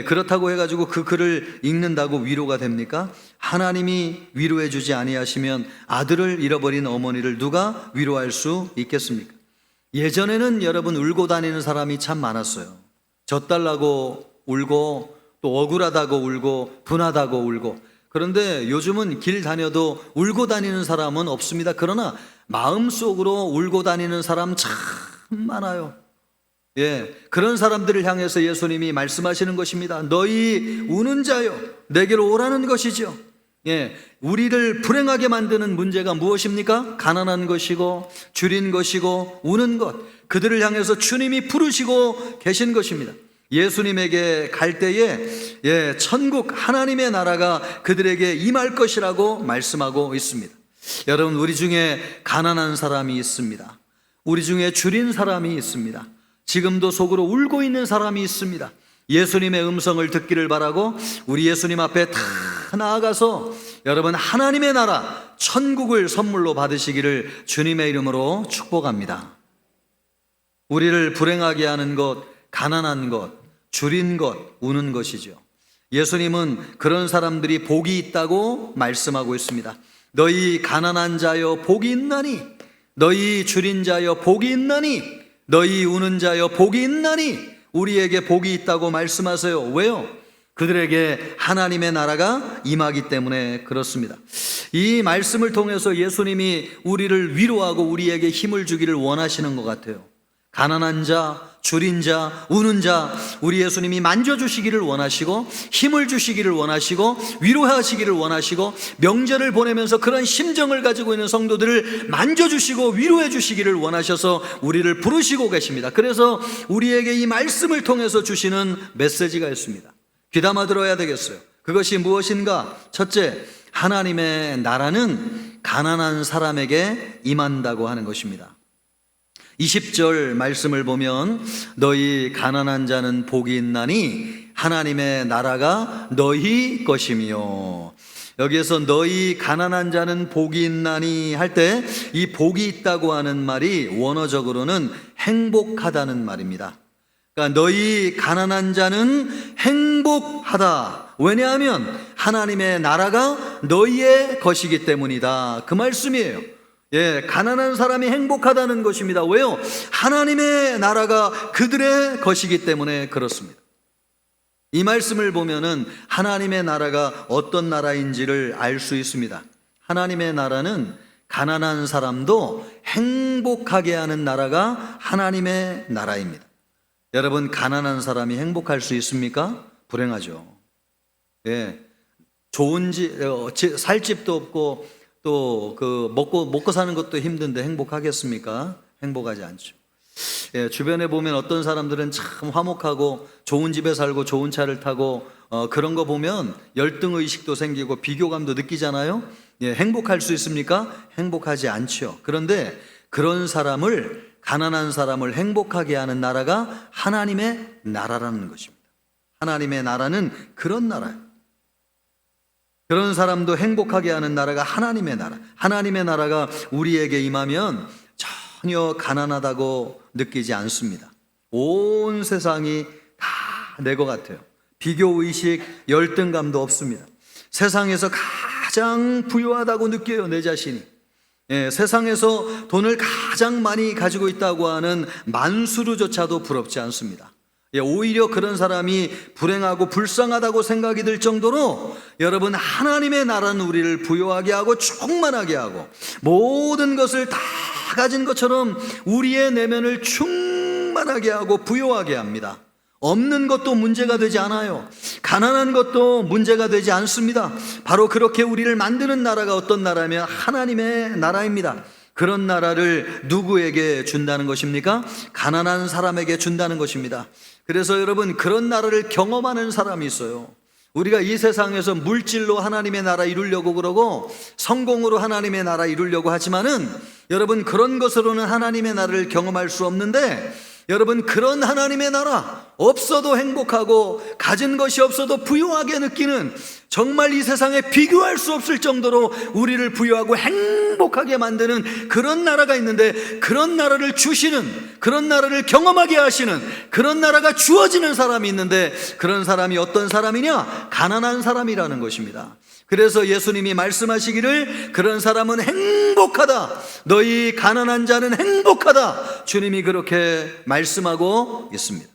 그렇다고 해가지고 그 글을 읽는다고 위로가 됩니까? 하나님이 위로해 주지 아니하시면 아들을 잃어버린 어머니를 누가 위로할 수 있겠습니까? 예전에는 여러분 울고 다니는 사람이 참 많았어요. 젖달라고 울고 또 억울하다고 울고 분하다고 울고. 그런데 요즘은 길 다녀도 울고 다니는 사람은 없습니다. 그러나 마음속으로 울고 다니는 사람 참 많아요. 그런 사람들을 향해서 예수님이 말씀하시는 것입니다. 너희 우는 자여 내게로 오라는 것이죠. 우리를 불행하게 만드는 문제가 무엇입니까? 가난한 것이고 줄인 것이고 우는 것. 그들을 향해서 주님이 부르시고 계신 것입니다. 예수님에게 갈 때에 천국 하나님의 나라가 그들에게 임할 것이라고 말씀하고 있습니다. 여러분, 우리 중에 가난한 사람이 있습니다. 우리 중에 줄인 사람이 있습니다. 지금도 속으로 울고 있는 사람이 있습니다. 예수님의 음성을 듣기를 바라고 우리 예수님 앞에 다 나아가서 여러분 하나님의 나라 천국을 선물로 받으시기를 주님의 이름으로 축복합니다. 우리를 불행하게 하는 것, 가난한 것, 줄인 것, 우는 것이죠. 예수님은 그런 사람들이 복이 있다고 말씀하고 있습니다. 너희 가난한 자여 복이 있나니, 너희 줄인 자여 복이 있나니, 너희 우는 자여 복이 있나니, 우리에게 복이 있다고 말씀하세요. 왜요? 그들에게 하나님의 나라가 임하기 때문에 그렇습니다. 이 말씀을 통해서 예수님이 우리를 위로하고 우리에게 힘을 주기를 원하시는 것 같아요. 가난한 자, 줄인 자, 우는 자, 우리 예수님이 만져주시기를 원하시고 힘을 주시기를 원하시고 위로하시기를 원하시고 명절을 보내면서 그런 심정을 가지고 있는 성도들을 만져주시고 위로해 주시기를 원하셔서 우리를 부르시고 계십니다. 그래서 우리에게 이 말씀을 통해서 주시는 메시지가 있습니다. 귀담아 들어야 되겠어요. 그것이 무엇인가? 첫째, 하나님의 나라는 가난한 사람에게 임한다고 하는 것입니다. 20절 말씀을 보면 너희 가난한 자는 복이 있나니 하나님의 나라가 너희 것이며, 여기에서 너희 가난한 자는 복이 있나니 할 때 이 복이 있다고 하는 말이 원어적으로는 행복하다는 말입니다. 그러니까 너희 가난한 자는 행복하다. 왜냐하면 하나님의 나라가 너희의 것이기 때문이다. 그 말씀이에요. 예, 가난한 사람이 행복하다는 것입니다. 왜요? 하나님의 나라가 그들의 것이기 때문에 그렇습니다. 이 말씀을 보면은 하나님의 나라가 어떤 나라인지를 알 수 있습니다. 하나님의 나라는 가난한 사람도 행복하게 하는 나라가 하나님의 나라입니다. 여러분, 가난한 사람이 행복할 수 있습니까? 불행하죠. 예, 좋은 살 집도 없고 또 먹고 사는 것도 힘든데 행복하겠습니까? 행복하지 않죠. 예, 주변에 보면 어떤 사람들은 참 화목하고 좋은 집에 살고 좋은 차를 타고 그런 거 보면 열등 의식도 생기고 비교감도 느끼잖아요. 예, 행복할 수 있습니까? 행복하지 않죠. 그런데 그런 사람을, 가난한 사람을 행복하게 하는 나라가 하나님의 나라라는 것입니다. 하나님의 나라는 그런 나라예요. 그런 사람도 행복하게 하는 나라가 하나님의 나라. 하나님의 나라가 우리에게 임하면 전혀 가난하다고 느끼지 않습니다. 온 세상이 다 내 것 같아요. 비교의식, 열등감도 없습니다. 세상에서 가장 부유하다고 느껴요, 내 자신이. 예, 세상에서 돈을 가장 많이 가지고 있다고 하는 만수르조차도 부럽지 않습니다. 예, 오히려 그런 사람이 불행하고 불쌍하다고 생각이 들 정도로 여러분, 하나님의 나라는 우리를 부유하게 하고 충만하게 하고 모든 것을 다 가진 것처럼 우리의 내면을 충만하게 하고 부유하게 합니다. 없는 것도 문제가 되지 않아요. 가난한 것도 문제가 되지 않습니다. 바로 그렇게 우리를 만드는 나라가 어떤 나라면 하나님의 나라입니다. 그런 나라를 누구에게 준다는 것입니까? 가난한 사람에게 준다는 것입니다. 그래서 여러분, 그런 나라를 경험하는 사람이 있어요. 우리가 이 세상에서 물질로 하나님의 나라 이루려고 그러고 성공으로 하나님의 나라 이루려고 하지만은 여러분, 그런 것으로는 하나님의 나라를 경험할 수 없는데, 여러분, 그런 하나님의 나라, 없어도 행복하고 가진 것이 없어도 부유하게 느끼는, 정말 이 세상에 비교할 수 없을 정도로 우리를 부유하고 행복하게 만드는 그런 나라가 있는데, 그런 나라를 주시는, 그런 나라를 경험하게 하시는, 그런 나라가 주어지는 사람이 있는데, 그런 사람이 어떤 사람이냐? 가난한 사람이라는 것입니다. 그래서 예수님이 말씀하시기를 그런 사람은 행복하다, 너희 가난한 자는 행복하다, 주님이 그렇게 말씀하고 있습니다.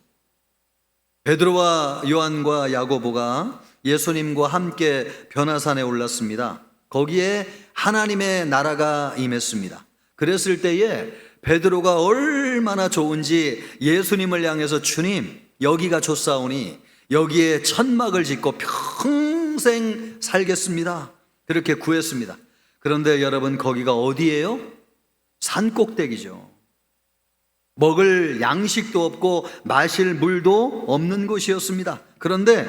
베드로와 요한과 야고보가 예수님과 함께 변화산에 올랐습니다. 거기에 하나님의 나라가 임했습니다. 그랬을 때에 베드로가 얼마나 좋은지 예수님을 향해서 주님, 여기가 좋사오니 여기에 천막을 짓고 평생 살겠습니다, 그렇게 구했습니다. 그런데 여러분, 거기가 어디예요? 산꼭대기죠. 먹을 양식도 없고 마실 물도 없는 곳이었습니다. 그런데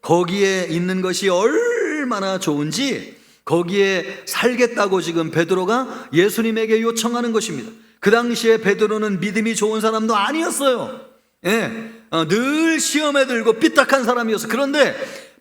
거기에 있는 것이 얼마나 좋은지 거기에 살겠다고 지금 베드로가 예수님에게 요청하는 것입니다. 그 당시에 베드로는 믿음이 좋은 사람도 아니었어요. 예, 늘 시험에 들고 삐딱한 사람이었어요. 그런데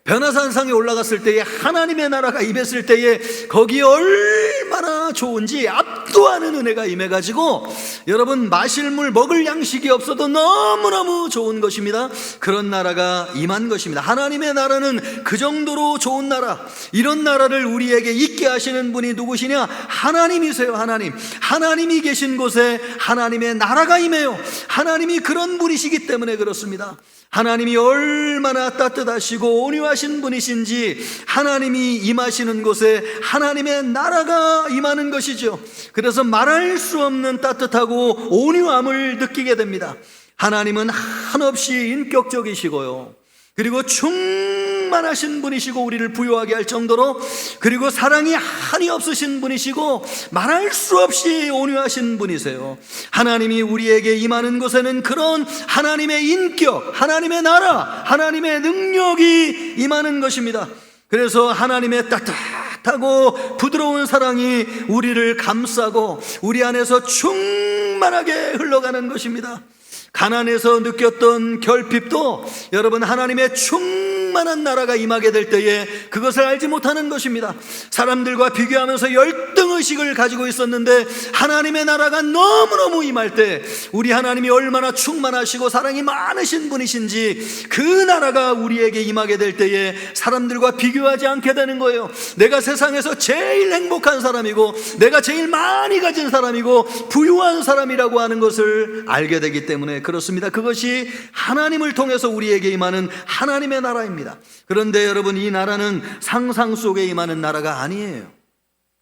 변화산상에 올라갔을 때에 하나님의 나라가 임했을 때에 거기에 얼마나 좋은지 압도하는 은혜가 임해가지고 여러분, 마실 물, 먹을 양식이 없어도 너무너무 좋은 것입니다. 그런 나라가 임한 것입니다. 하나님의 나라는 그 정도로 좋은 나라, 이런 나라를 우리에게 있게 하시는 분이 누구시냐? 하나님이세요. 하나님이 계신 곳에 하나님의 나라가 임해요. 하나님이 그런 분이시기 때문에 그렇습니다. 하나님이 얼마나 따뜻하시고 온유하신 분이신지 하나님이 임하시는 곳에 하나님의 나라가 임하는 것이죠. 그래서 말할 수 없는 따뜻하고 온유함을 느끼게 됩니다. 하나님은 한없이 인격적이시고요, 그리고 충만하신 분이시고 우리를 부유하게 할 정도로, 그리고 사랑이 한이 없으신 분이시고 말할 수 없이 온유하신 분이세요. 하나님이 우리에게 임하는 곳에는 그런 하나님의 인격, 하나님의 나라, 하나님의 능력이 임하는 것입니다. 그래서 하나님의 따뜻하고 부드러운 사랑이 우리를 감싸고 우리 안에서 충만하게 흘러가는 것입니다. 가난에서 느꼈던 결핍도 여러분, 하나님의 충만한 나라가 임하게 될 때에 그것을 알지 못하는 것입니다. 사람들과 비교하면서 열등의 의식을 가지고 있었는데 하나님의 나라가 너무너무 임할 때 우리 하나님이 얼마나 충만하시고 사랑이 많으신 분이신지 그 나라가 우리에게 임하게 될 때에 사람들과 비교하지 않게 되는 거예요. 내가 세상에서 제일 행복한 사람이고 내가 제일 많이 가진 사람이고 부유한 사람이라고 하는 것을 알게 되기 때문에 그렇습니다. 그것이 하나님을 통해서 우리에게 임하는 하나님의 나라입니다. 그런데 여러분, 이 나라는 상상 속에 임하는 나라가 아니에요.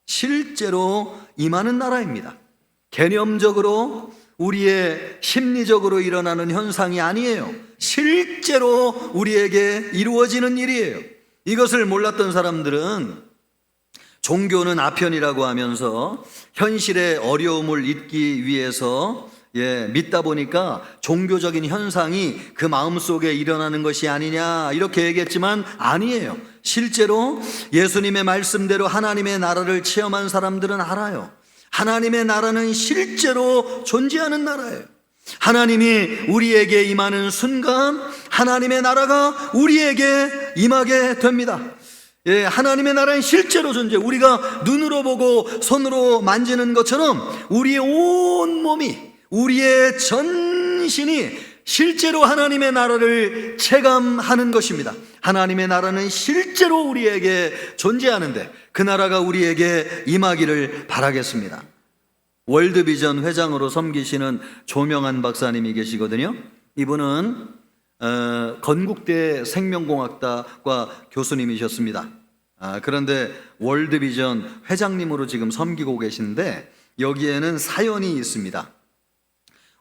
실제로 임하는 나라입니다. 개념적으로 우리의 심리적으로 일어나는 현상이 아니에요. 실제로 우리에게 이루어지는 일이에요. 이것을 몰랐던 사람들은 종교는 아편이라고 하면서 현실의 어려움을 잊기 위해서 믿다 보니까 종교적인 현상이 그 마음속에 일어나는 것이 아니냐 이렇게 얘기했지만 아니에요. 실제로 예수님의 말씀대로 하나님의 나라를 체험한 사람들은 알아요. 하나님의 나라는 실제로 존재하는 나라예요. 하나님이 우리에게 임하는 순간 하나님의 나라가 우리에게 임하게 됩니다. 하나님의 나라는 실제로 존재. 우리가 눈으로 보고 손으로 만지는 것처럼 우리의 온 몸이, 우리의 전신이 실제로 하나님의 나라를 체감하는 것입니다. 하나님의 나라는 실제로 우리에게 존재하는데 그 나라가 우리에게 임하기를 바라겠습니다. 월드비전 회장으로 섬기시는 조명한 박사님이 계시거든요. 이분은 건국대 생명공학과 교수님이셨습니다. 그런데 월드비전 회장님으로 지금 섬기고 계신데 여기에는 사연이 있습니다.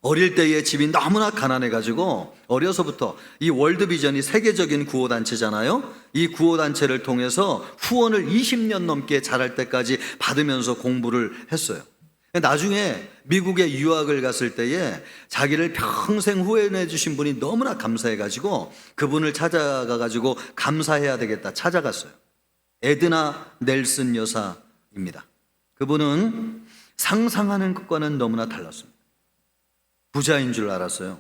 어릴 때의 집이 너무나 가난해가지고 어려서부터 이 월드비전이 세계적인 구호단체잖아요. 이 구호단체를 통해서 후원을 20년 넘게 자랄 때까지 받으면서 공부를 했어요. 나중에 미국에 유학을 갔을 때에 자기를 평생 후원해 주신 분이 너무나 감사해가지고 그분을 찾아가가지고 감사해야 되겠다 찾아갔어요. 에드나 넬슨 여사입니다. 그분은 상상하는 것과는 너무나 달랐습니다. 부자인 줄 알았어요.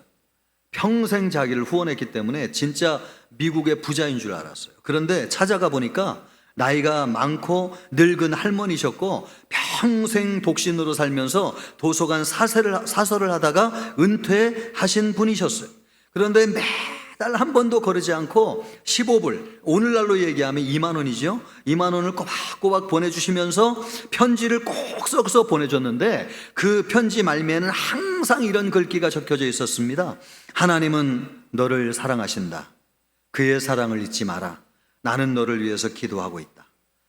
평생 자기를 후원했기 때문에 진짜 미국의 부자인 줄 알았어요. 그런데 찾아가 보니까 나이가 많고 늙은 할머니셨고 평생 독신으로 살면서 도서관 사설을 하다가 은퇴하신 분이셨어요. 그런데 매달 한 번도 거르지 않고 15불, 오늘날로 얘기하면 2만 원이죠. 2만 원을 꼬박꼬박 보내주시면서 편지를 꼭 써서 보내줬는데 그 편지 말미에는 항상 이런 글귀가 적혀져 있었습니다. 하나님은 너를 사랑하신다. 그의 사랑을 잊지 마라. 나는 너를 위해서 기도하고 있다.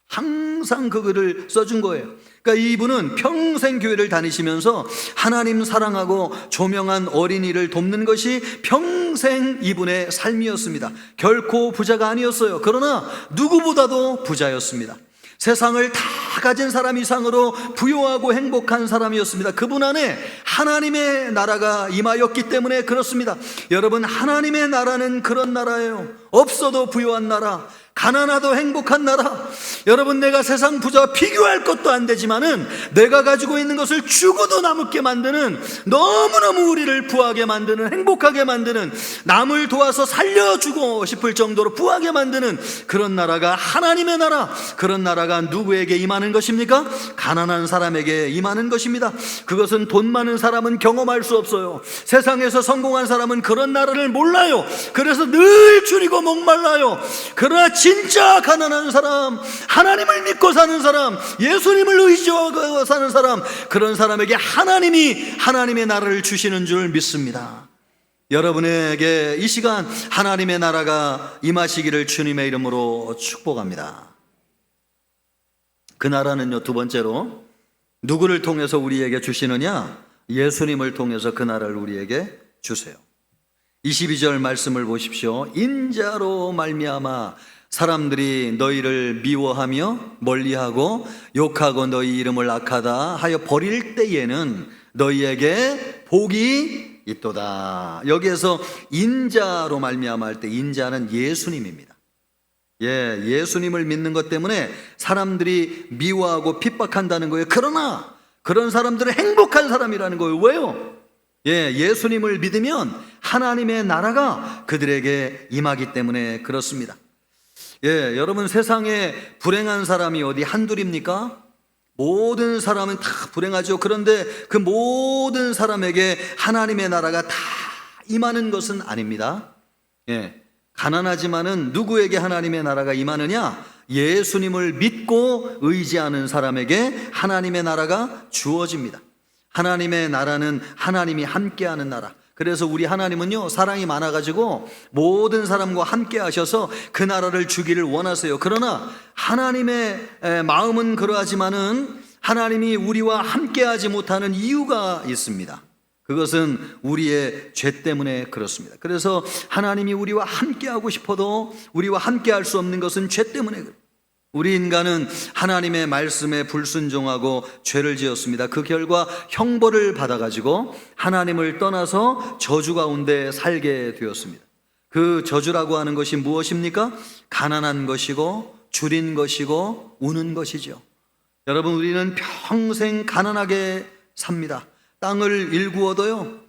항상 그 글을 써준 거예요. 그러니까 이분은 평생 교회를 다니시면서 하나님 사랑하고 조명한 어린이를 돕는 것이 평생 이분의 삶이었습니다. 결코 부자가 아니었어요. 그러나 누구보다도 부자였습니다. 세상을 다 가진 사람 이상으로 부유하고 행복한 사람이었습니다. 그분 안에 하나님의 나라가 임하였기 때문에 그렇습니다. 여러분, 하나님의 나라는 그런 나라예요. 없어도 부유한 나라, 가난하도 행복한 나라. 여러분, 내가 세상 부자와 비교할 것도 안 되지만은 내가 가지고 있는 것을 주고도 남게 만드는, 너무너무 우리를 부하게 만드는, 행복하게 만드는, 남을 도와서 살려주고 싶을 정도로 부하게 만드는 그런 나라가 하나님의 나라. 그런 나라가 누구에게 임하는 것입니까? 가난한 사람에게 임하는 것입니다. 그것은 돈 많은 사람은 경험할 수 없어요. 세상에서 성공한 사람은 그런 나라를 몰라요. 그래서 늘 줄이고 목말라요. 그러나 진짜 가난한 사람, 하나님을 믿고 사는 사람, 예수님을 의지하고 사는 사람, 그런 사람에게 하나님이 하나님의 나라를 주시는 줄 믿습니다. 여러분에게 이 시간 하나님의 나라가 임하시기를 주님의 이름으로 축복합니다. 그 나라는요, 두 번째로 누구를 통해서 우리에게 주시느냐? 예수님을 통해서 그 나라를 우리에게 주세요. 22절 말씀을 보십시오. 인자로 말미암아 사람들이 너희를 미워하며 멀리하고 욕하고 너희 이름을 악하다 하여 버릴 때에는 너희에게 복이 있도다. 여기에서 인자로 말미암아 할 때 인자는 예수님입니다. 예수님을 믿는 것 때문에 사람들이 미워하고 핍박한다는 거예요. 그러나 그런 사람들은 행복한 사람이라는 거예요. 왜요? 예수님을 믿으면 하나님의 나라가 그들에게 임하기 때문에 그렇습니다. 여러분, 세상에 불행한 사람이 어디 한둘입니까? 모든 사람은 다 불행하죠. 그런데 그 모든 사람에게 하나님의 나라가 다 임하는 것은 아닙니다. 예, 가난하지만은 누구에게 하나님의 나라가 임하느냐? 예수님을 믿고 의지하는 사람에게 하나님의 나라가 주어집니다. 하나님의 나라는 하나님이 함께하는 나라. 그래서 우리 하나님은요, 사랑이 많아가지고 모든 사람과 함께 하셔서 그 나라를 주기를 원하세요. 그러나 하나님의 마음은 그러하지만은 하나님이 우리와 함께 하지 못하는 이유가 있습니다. 그것은 우리의 죄 때문에 그렇습니다. 그래서 하나님이 우리와 함께 하고 싶어도 우리와 함께 할 수 없는 것은 죄 때문에 그래요. 우리 인간은 하나님의 말씀에 불순종하고 죄를 지었습니다. 그 결과 형벌을 받아가지고 하나님을 떠나서 저주 가운데 살게 되었습니다. 그 저주라고 하는 것이 무엇입니까? 가난한 것이고 줄인 것이고 우는 것이죠. 여러분, 우리는 평생 가난하게 삽니다. 땅을 일구어도요,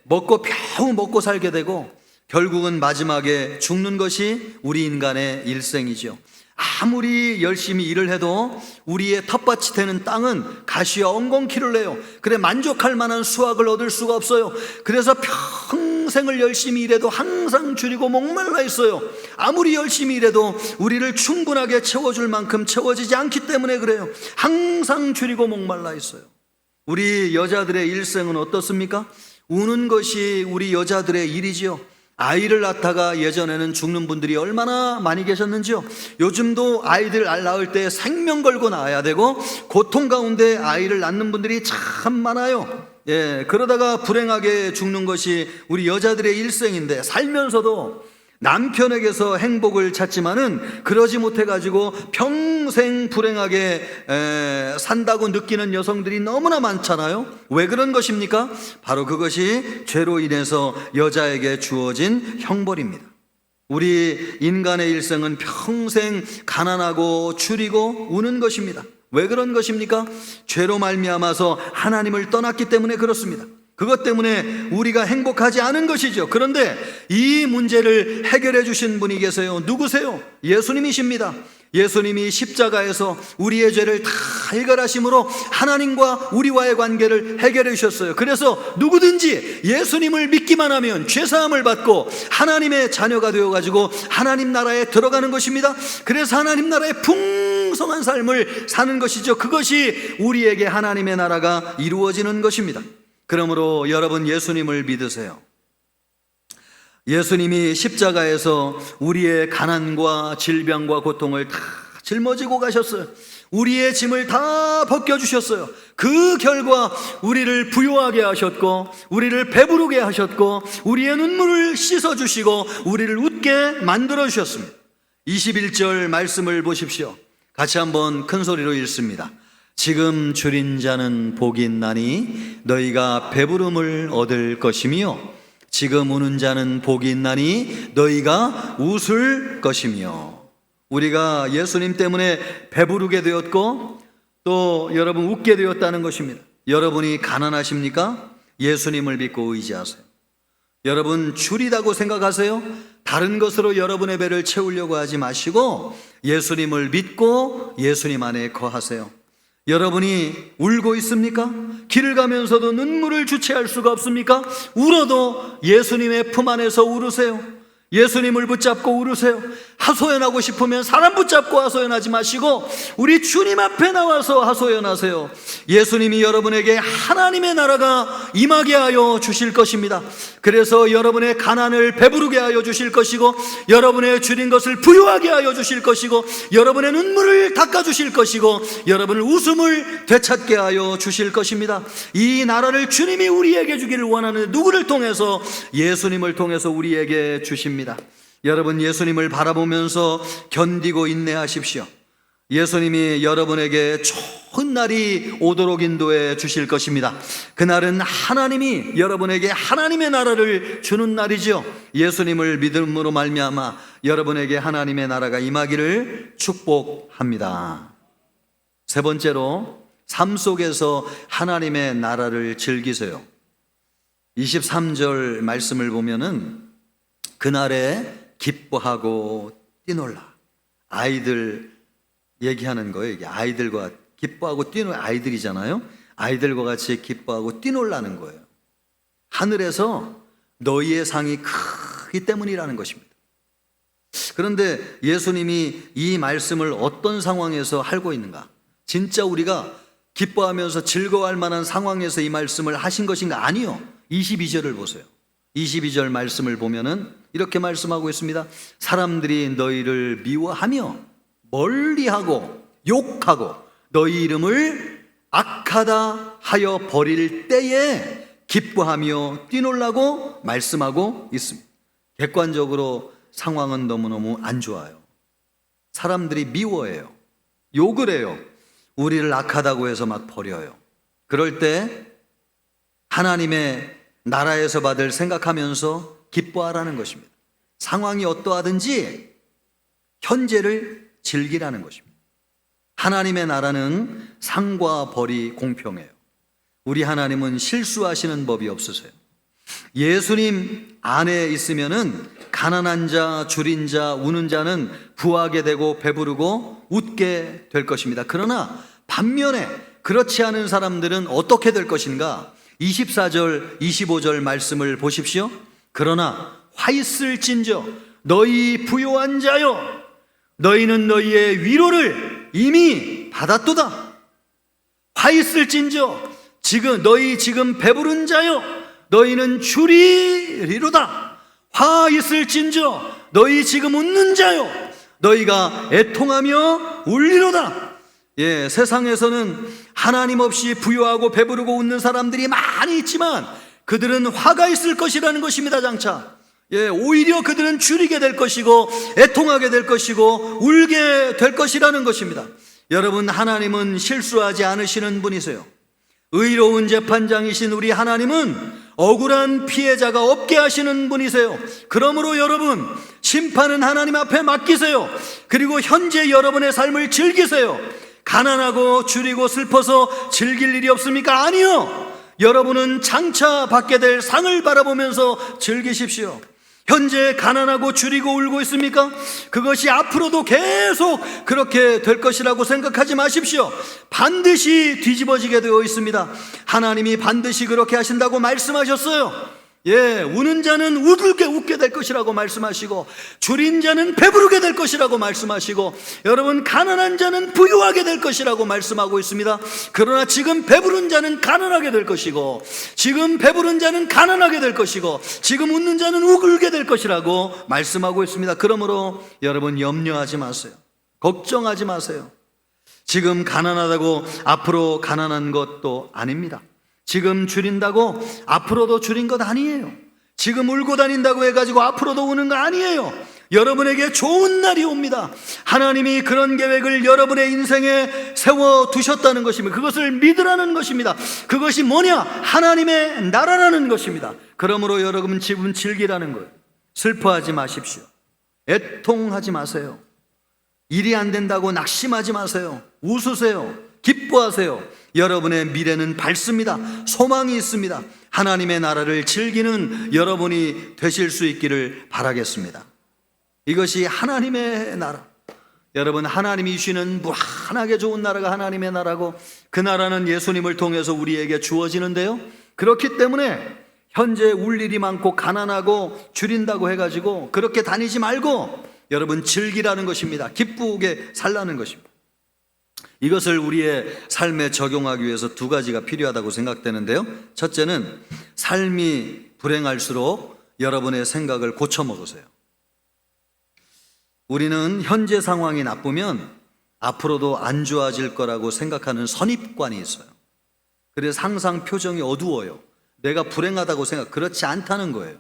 먹고 겨우 먹고 살게 되고 결국은 마지막에 죽는 것이 우리 인간의 일생이죠. 아무리 열심히 일을 해도 우리의 텃밭이 되는 땅은 가시와 엉겅퀴를 내요. 그래 만족할 만한 수확을 얻을 수가 없어요. 그래서 평생을 열심히 일해도 항상 줄이고 목말라 있어요. 아무리 열심히 일해도 우리를 충분하게 채워줄 만큼 채워지지 않기 때문에 그래요. 항상 줄이고 목말라 있어요. 우리 여자들의 일생은 어떻습니까? 우는 것이 우리 여자들의 일이지요. 아이를 낳다가 예전에는 죽는 분들이 얼마나 많이 계셨는지요. 요즘도 아이들 낳을 때 생명 걸고 낳아야 되고 고통 가운데 아이를 낳는 분들이 참 많아요. 그러다가 불행하게 죽는 것이 우리 여자들의 일생인데, 살면서도 남편에게서 행복을 찾지만은 그러지 못해가지고 평생 불행하게 산다고 느끼는 여성들이 너무나 많잖아요. 왜 그런 것입니까? 바로 그것이 죄로 인해서 여자에게 주어진 형벌입니다. 우리 인간의 일생은 평생 가난하고 줄이고 우는 것입니다. 왜 그런 것입니까? 죄로 말미암아서 하나님을 떠났기 때문에 그렇습니다. 그것 때문에 우리가 행복하지 않은 것이죠. 그런데 이 문제를 해결해 주신 분이 계세요. 누구세요? 예수님이십니다. 예수님이 십자가에서 우리의 죄를 다 해결하심으로 하나님과 우리와의 관계를 해결해 주셨어요. 그래서 누구든지 예수님을 믿기만 하면 죄사함을 받고 하나님의 자녀가 되어가지고 하나님 나라에 들어가는 것입니다. 그래서 하나님 나라의 풍성한 삶을 사는 것이죠. 그것이 우리에게 하나님의 나라가 이루어지는 것입니다. 그러므로 여러분, 예수님을 믿으세요. 예수님이 십자가에서 우리의 가난과 질병과 고통을 다 짊어지고 가셨어요. 우리의 짐을 다 벗겨주셨어요. 그 결과 우리를 부유하게 하셨고 우리를 배부르게 하셨고 우리의 눈물을 씻어주시고 우리를 웃게 만들어주셨습니다. 21절 말씀을 보십시오. 같이 한번 큰 소리로 읽습니다. 지금 줄인 자는 복이 있나니 너희가 배부름을 얻을 것이며 지금 우는 자는 복이 있나니 너희가 웃을 것이며. 우리가 예수님 때문에 배부르게 되었고 또 여러분 웃게 되었다는 것입니다. 여러분이 가난하십니까? 예수님을 믿고 의지하세요. 여러분 줄이다고 생각하세요? 다른 것으로 여러분의 배를 채우려고 하지 마시고 예수님을 믿고 예수님 안에 거하세요. 여러분이 울고 있습니까? 길을 가면서도 눈물을 주체할 수가 없습니까? 울어도 예수님의 품 안에서 울으세요. 예수님을 붙잡고 울으세요. 하소연하고 싶으면 사람 붙잡고 하소연하지 마시고 우리 주님 앞에 나와서 하소연하세요. 예수님이 여러분에게 하나님의 나라가 임하게 하여 주실 것입니다. 그래서 여러분의 가난을 배부르게 하여 주실 것이고 여러분의 줄인 것을 부유하게 하여 주실 것이고 여러분의 눈물을 닦아 주실 것이고 여러분의 웃음을 되찾게 하여 주실 것입니다. 이 나라를 주님이 우리에게 주기를 원하는 누구를 통해서? 예수님을 통해서 우리에게 주십니다. 여러분 예수님을 바라보면서 견디고 인내하십시오. 예수님이 여러분에게 좋은 날이 오도록 인도해 주실 것입니다. 그날은 하나님이 여러분에게 하나님의 나라를 주는 날이죠. 예수님을 믿음으로 말미암아 여러분에게 하나님의 나라가 임하기를 축복합니다. 세 번째로 삶 속에서 하나님의 나라를 즐기세요. 23절 말씀을 보면은 그날에 기뻐하고 뛰놀라. 아이들 얘기하는 거예요. 이게 아이들과 기뻐하고 아이들이잖아요. 아이들과 같이 기뻐하고 뛰놀라는 거예요. 하늘에서 너희의 상이 크기 때문이라는 것입니다. 그런데 예수님이 이 말씀을 어떤 상황에서 하고 있는가? 진짜 우리가 기뻐하면서 즐거워할 만한 상황에서 이 말씀을 하신 것인가? 아니요. 22절을 보세요. 22절 말씀을 보면은 이렇게 말씀하고 있습니다. 사람들이 너희를 미워하며 멀리하고 욕하고 너희 이름을 악하다 하여 버릴 때에 기뻐하며 뛰놀라고 말씀하고 있습니다. 객관적으로 상황은 너무너무 안 좋아요. 사람들이 미워해요. 욕을 해요. 우리를 악하다고 해서 막 버려요. 그럴 때 하나님의 나라에서 받을 생각하면서 기뻐하라는 것입니다. 상황이 어떠하든지 현재를 즐기라는 것입니다. 하나님의 나라는 상과 벌이 공평해요. 우리 하나님은 실수하시는 법이 없으세요. 예수님 안에 있으면은 가난한 자, 줄인 자, 우는 자는 부하게 되고 배부르고 웃게 될 것입니다. 그러나 반면에 그렇지 않은 사람들은 어떻게 될 것인가? 24절, 25절 말씀을 보십시오. 그러나 화 있을진저 너희 부요한 자여 너희는 너희의 위로를 이미 받았도다. 화 있을진저 너희 지금 배부른 자여 너희는 줄이리로다. 화 있을진저 너희 지금 웃는 자여 너희가 애통하며 울리로다. 예, 세상에서는 하나님 없이 부유하고 배부르고 웃는 사람들이 많이 있지만 그들은 화가 있을 것이라는 것입니다. 장차 오히려 그들은 줄이게 될 것이고 애통하게 될 것이고 울게 될 것이라는 것입니다. 여러분, 하나님은 실수하지 않으시는 분이세요. 의로운 재판장이신 우리 하나님은 억울한 피해자가 없게 하시는 분이세요. 그러므로 여러분, 심판은 하나님 앞에 맡기세요. 그리고 현재 여러분의 삶을 즐기세요. 가난하고 줄이고 슬퍼서 즐길 일이 없습니까? 아니요. 여러분은 장차 받게 될 상을 바라보면서 즐기십시오. 현재 가난하고 줄이고 울고 있습니까? 그것이 앞으로도 계속 그렇게 될 것이라고 생각하지 마십시오. 반드시 뒤집어지게 되어 있습니다. 하나님이 반드시 그렇게 하신다고 말씀하셨어요. 우는 자는 웃게 될 것이라고 말씀하시고 줄인 자는 배부르게 될 것이라고 말씀하시고 여러분, 가난한 자는 부유하게 될 것이라고 말씀하고 있습니다. 그러나 지금 배부른 자는 가난하게 될 것이고 지금 배부른 자는 가난하게 될 것이고 지금 웃는 자는 울게 될 것이라고 말씀하고 있습니다. 그러므로 여러분, 염려하지 마세요. 걱정하지 마세요. 지금 가난하다고 앞으로 가난한 것도 아닙니다. 지금 줄인다고 앞으로도 줄인 것 아니에요. 지금 울고 다닌다고 해가지고 앞으로도 우는 거 아니에요. 여러분에게 좋은 날이 옵니다. 하나님이 그런 계획을 여러분의 인생에 세워두셨다는 것입니다. 그것을 믿으라는 것입니다. 그것이 뭐냐? 하나님의 나라라는 것입니다. 그러므로 여러분, 지금 즐기라는 거예요. 슬퍼하지 마십시오. 애통하지 마세요. 일이 안 된다고 낙심하지 마세요. 웃으세요. 기뻐하세요. 여러분의 미래는 밝습니다. 소망이 있습니다. 하나님의 나라를 즐기는 여러분이 되실 수 있기를 바라겠습니다. 이것이 하나님의 나라. 여러분, 하나님이 주시는 무한하게 좋은 나라가 하나님의 나라고 그 나라는 예수님을 통해서 우리에게 주어지는데요. 그렇기 때문에 현재 울 일이 많고 가난하고 줄인다고 해가지고 그렇게 다니지 말고 여러분, 즐기라는 것입니다. 기쁘게 살라는 것입니다. 이것을 우리의 삶에 적용하기 위해서 두 가지가 필요하다고 생각되는데요. 첫째는 삶이 불행할수록 여러분의 생각을 고쳐 먹으세요. 우리는 현재 상황이 나쁘면 앞으로도 안 좋아질 거라고 생각하는 선입관이 있어요. 그래서 항상 표정이 어두워요. 내가 불행하다고 그렇지 않다는 거예요.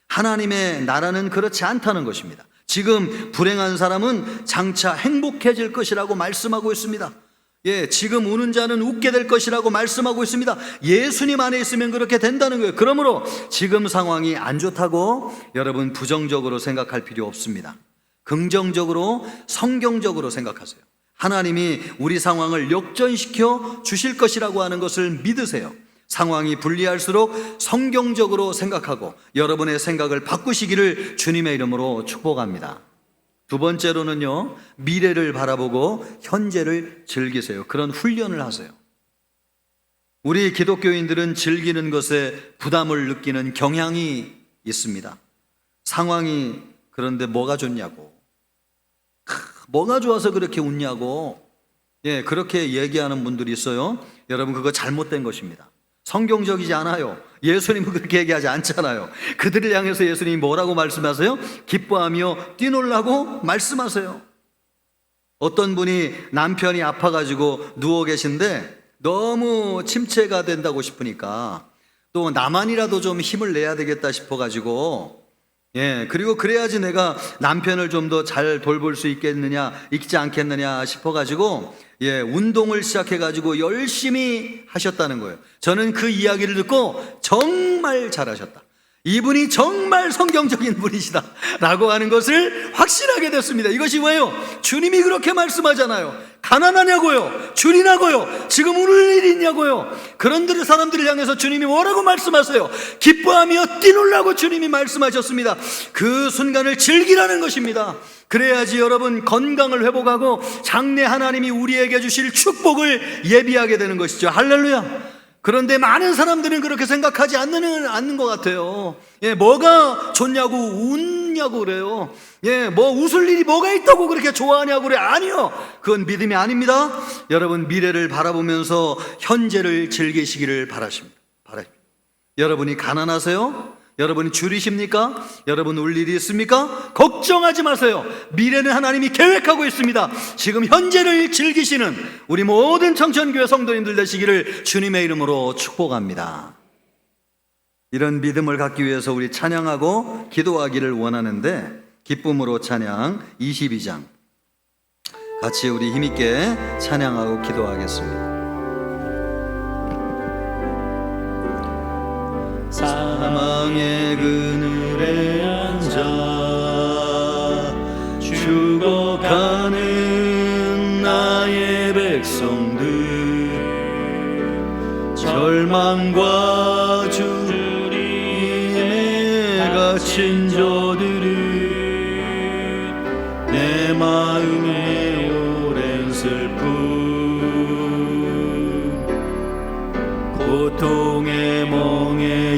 하나님의 나라는 그렇지 않다는 것입니다. 지금 불행한 사람은 장차 행복해질 것이라고 말씀하고 있습니다. 지금 우는 자는 웃게 될 것이라고 말씀하고 있습니다. 예수님 안에 있으면 그렇게 된다는 거예요. 그러므로 지금 상황이 안 좋다고 여러분 부정적으로 생각할 필요 없습니다. 긍정적으로, 성경적으로 생각하세요. 하나님이 우리 상황을 역전시켜 주실 것이라고 하는 것을 믿으세요. 상황이 불리할수록 성경적으로 생각하고 여러분의 생각을 바꾸시기를 주님의 이름으로 축복합니다. 두 번째로는요, 미래를 바라보고 현재를 즐기세요. 그런 훈련을 하세요. 우리 기독교인들은 즐기는 것에 부담을 느끼는 경향이 있습니다. 상황이 그런데 뭐가 좋냐고, 뭐가 좋아서 그렇게 웃냐고, 그렇게 얘기하는 분들이 있어요. 여러분, 그거 잘못된 것입니다. 성경적이지 않아요. 예수님은 그렇게 얘기하지 않잖아요. 그들을 향해서 예수님이 뭐라고 말씀하세요? 기뻐하며 뛰놀라고 말씀하세요. 어떤 분이 남편이 아파가지고 누워 계신데 너무 침체가 된다고 싶으니까 또 나만이라도 좀 힘을 내야 되겠다 싶어가지고, 그리고 그래야지 내가 남편을 좀 더 잘 돌볼 수 있지 않겠느냐 싶어가지고, 운동을 시작해가지고 열심히 하셨다는 거예요. 저는 그 이야기를 듣고 정말 잘하셨다, 이분이 정말 성경적인 분이시다 라고 하는 것을 확신하게 됐습니다. 이것이 왜요? 주님이 그렇게 말씀하잖아요. 가난하냐고요? 줄이냐고요? 지금 울을 일이 있냐고요? 그런 사람들을 향해서 주님이 뭐라고 말씀하세요? 기뻐하며 뛰놀라고 주님이 말씀하셨습니다. 그 순간을 즐기라는 것입니다. 그래야지 여러분 건강을 회복하고 장래 하나님이 우리에게 주실 축복을 예비하게 되는 것이죠. 할렐루야. 그런데 많은 사람들은 그렇게 생각하지 않는 것 같아요. 뭐가 좋냐고 웃냐고 그래요. 뭐 웃을 일이 뭐가 있다고 그렇게 좋아하냐고 그래. 아니요, 그건 믿음이 아닙니다. 여러분, 미래를 바라보면서 현재를 즐기시기를 바랍니다. 여러분이 가난하세요? 여러분이 줄이십니까? 여러분 울 일이 있습니까? 걱정하지 마세요. 미래는 하나님이 계획하고 있습니다. 지금 현재를 즐기시는 우리 모든 청천교회 성도님들 되시기를 주님의 이름으로 축복합니다. 이런 믿음을 갖기 위해서 우리 찬양하고 기도하기를 원하는데, 기쁨으로 찬양 22장 같이 우리 힘있게 찬양하고 기도하겠습니다. 사망의 그늘에 앉아 죽어가는 나의 백성들, 절망과 주림에 갇힌 저들은 내 마음에 오랜 슬픔, 고통의 멍에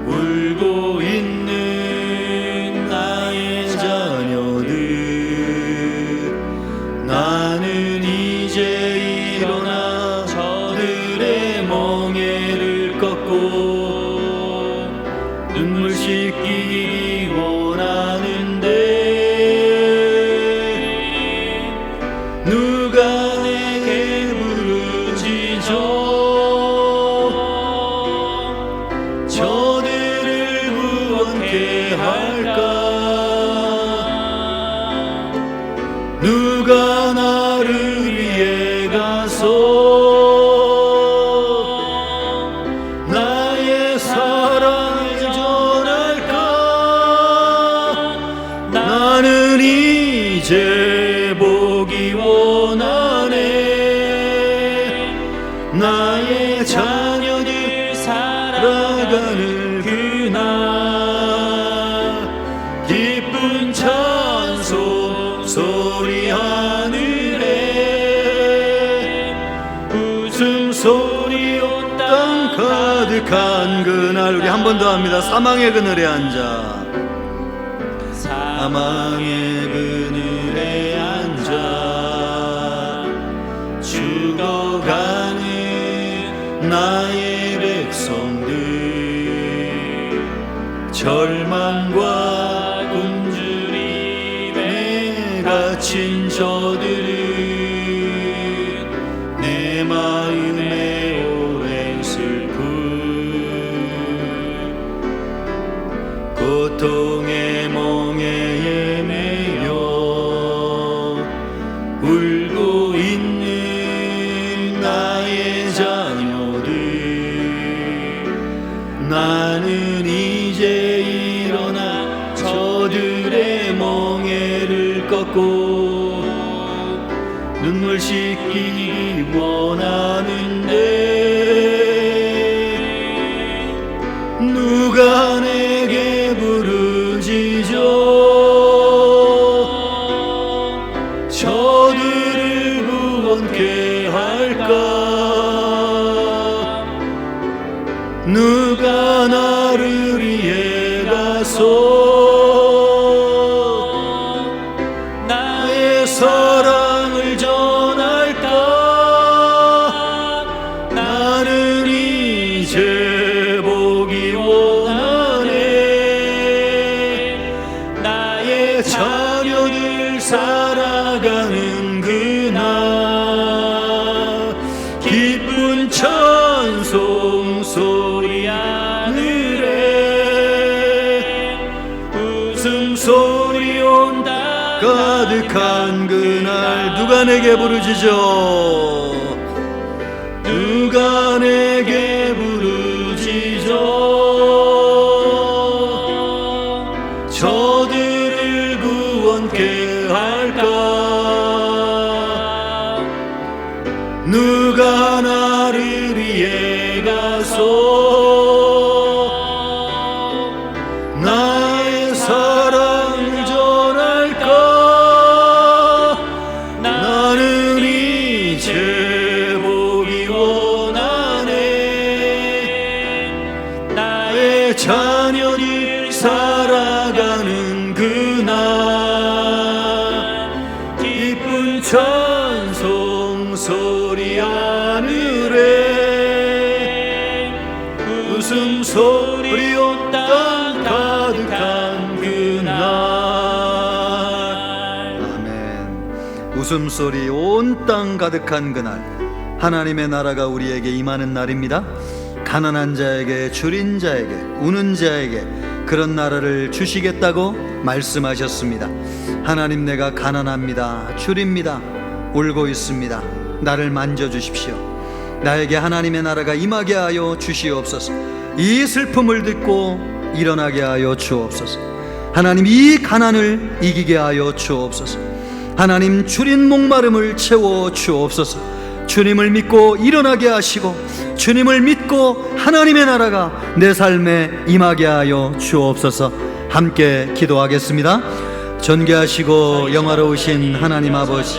울고 있는 나의 자녀들, 나는 이제 일어나 저들의 멍에를 꺾고 눈물 씻기기 원하는데 누가 내게 부르짖어 저들을 구원케 할까? 누가 나를 위해 가서 나의 사랑을 전할까? 나는 이제 보기 원하네. 나의 자녀들 살아가는 그날 기쁜 찬송 소리 하늘에 웃음소리 온 땅 가득한 그날, 우리 한 번 더 합니다. 사망의 그늘에 앉아, 사망의 그늘에 앉아 죽어가는 나의 백성들, 절망과 굶주림에 갇힌 저들은 내 마음에 오랜 슬픔, 고통의 멍에 매여 울고 있는 나의 자녀들, 나는 이제 일어나 저들의 멍에를 꺾고 눈물 씻기기 원하는데 누가 내게 부르지 사랑을 전할까? 나는 이제 보기 원하네. 나의 자녀들 살아가는 그날 기쁜 찬송 소리 하늘에 웃음소리 온다 가득한 그날 누가 내게 부르짖어 누가 내게 부르짖어 저들을 구원케 할까 누가 나를 위해 가서 나의 사랑을 전할까 나는 이제 보기 원하네 나의 자녀들 살아가는 그날 기쁜 찬송 소리 하늘에 웃음소리 온 땅 가득한 그날 아멘. 웃음소리 온 땅 가득한 그날 하나님의 나라가 우리에게 임하는 날입니다. 가난한 자에게 줄인 자에게 우는 자에게 그런 나라를 주시겠다고 말씀하셨습니다. 하나님 내가 가난합니다 줄입니다 울고 있습니다. 나를 만져주십시오. 나에게 하나님의 나라가 임하게 하여 주시옵소서. 이 슬픔을 듣고 일어나게 하여 주옵소서. 하나님 이 가난을 이기게 하여 주옵소서. 하나님 줄인 목마름을 채워 주옵소서. 주님을 믿고 일어나게 하시고 주님을 믿고 하나님의 나라가 내 삶에 임하게 하여 주옵소서. 함께 기도하겠습니다. 전개하시고 영화로우신 하나님 아버지,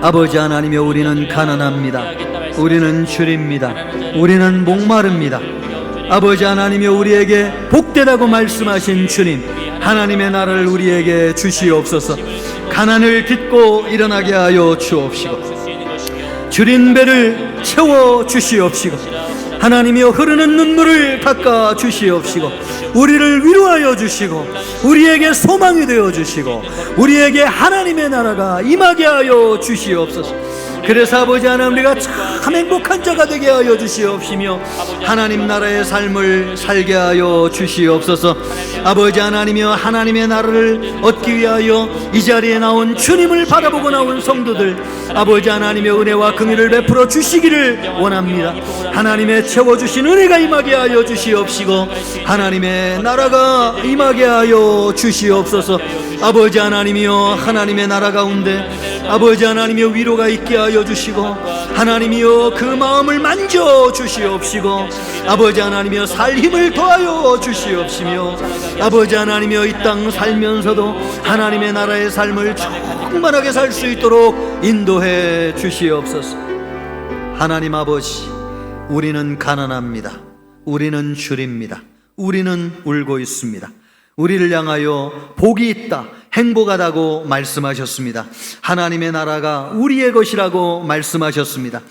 아버지 하나님여 우리는 가난합니다. 우리는 줄입니다. 우리는 목마릅니다. 아버지 하나님여 우리에게 복되다고 말씀하신 주님, 하나님의 나라를 우리에게 주시옵소서. 가난을 딛고 일어나게 하여 주옵시고 줄인 배를 채워 주시옵시고 하나님이여 흐르는 눈물을 닦아 주시옵시고 우리를 위로하여 주시고 우리에게 소망이 되어 주시고 우리에게 하나님의 나라가 임하게 하여 주시옵소서. 그래서 아버지 하나님 우리가 참 행복한 자가 되게 하여 주시옵시며 하나님 나라의 삶을 살게 하여 주시옵소서. 아버지 하나님이여 하나님의 나라를 얻기 위하여 이 자리에 나온 주님을 바라보고 나온 성도들 아버지 하나님의 은혜와 긍휼을 베풀어 주시기를 원합니다. 하나님의 채워주신 은혜가 임하게 하여 주시옵시고 하나님의 나라가 임하게 하여 주시옵소서. 아버지 하나님이여 하나님의 나라 가운데 아버지 하나님이여 위로가 있게 하여 주시고 하나님이여 그 마음을 만져 주시옵시고 아버지 하나님이여 살 힘을 더하여 주시옵시며 아버지 하나님이여 이 땅 살면서도 하나님의 나라의 삶을 충만하게 살 수 있도록 인도해 주시옵소서. 하나님 아버지 우리는 가난합니다. 우리는 줄입니다. 우리는 울고 있습니다. 우리를 향하여 복이 있다 행복하다고 말씀하셨습니다. 하나님의 나라가 우리의 것이라고 말씀하셨습니다.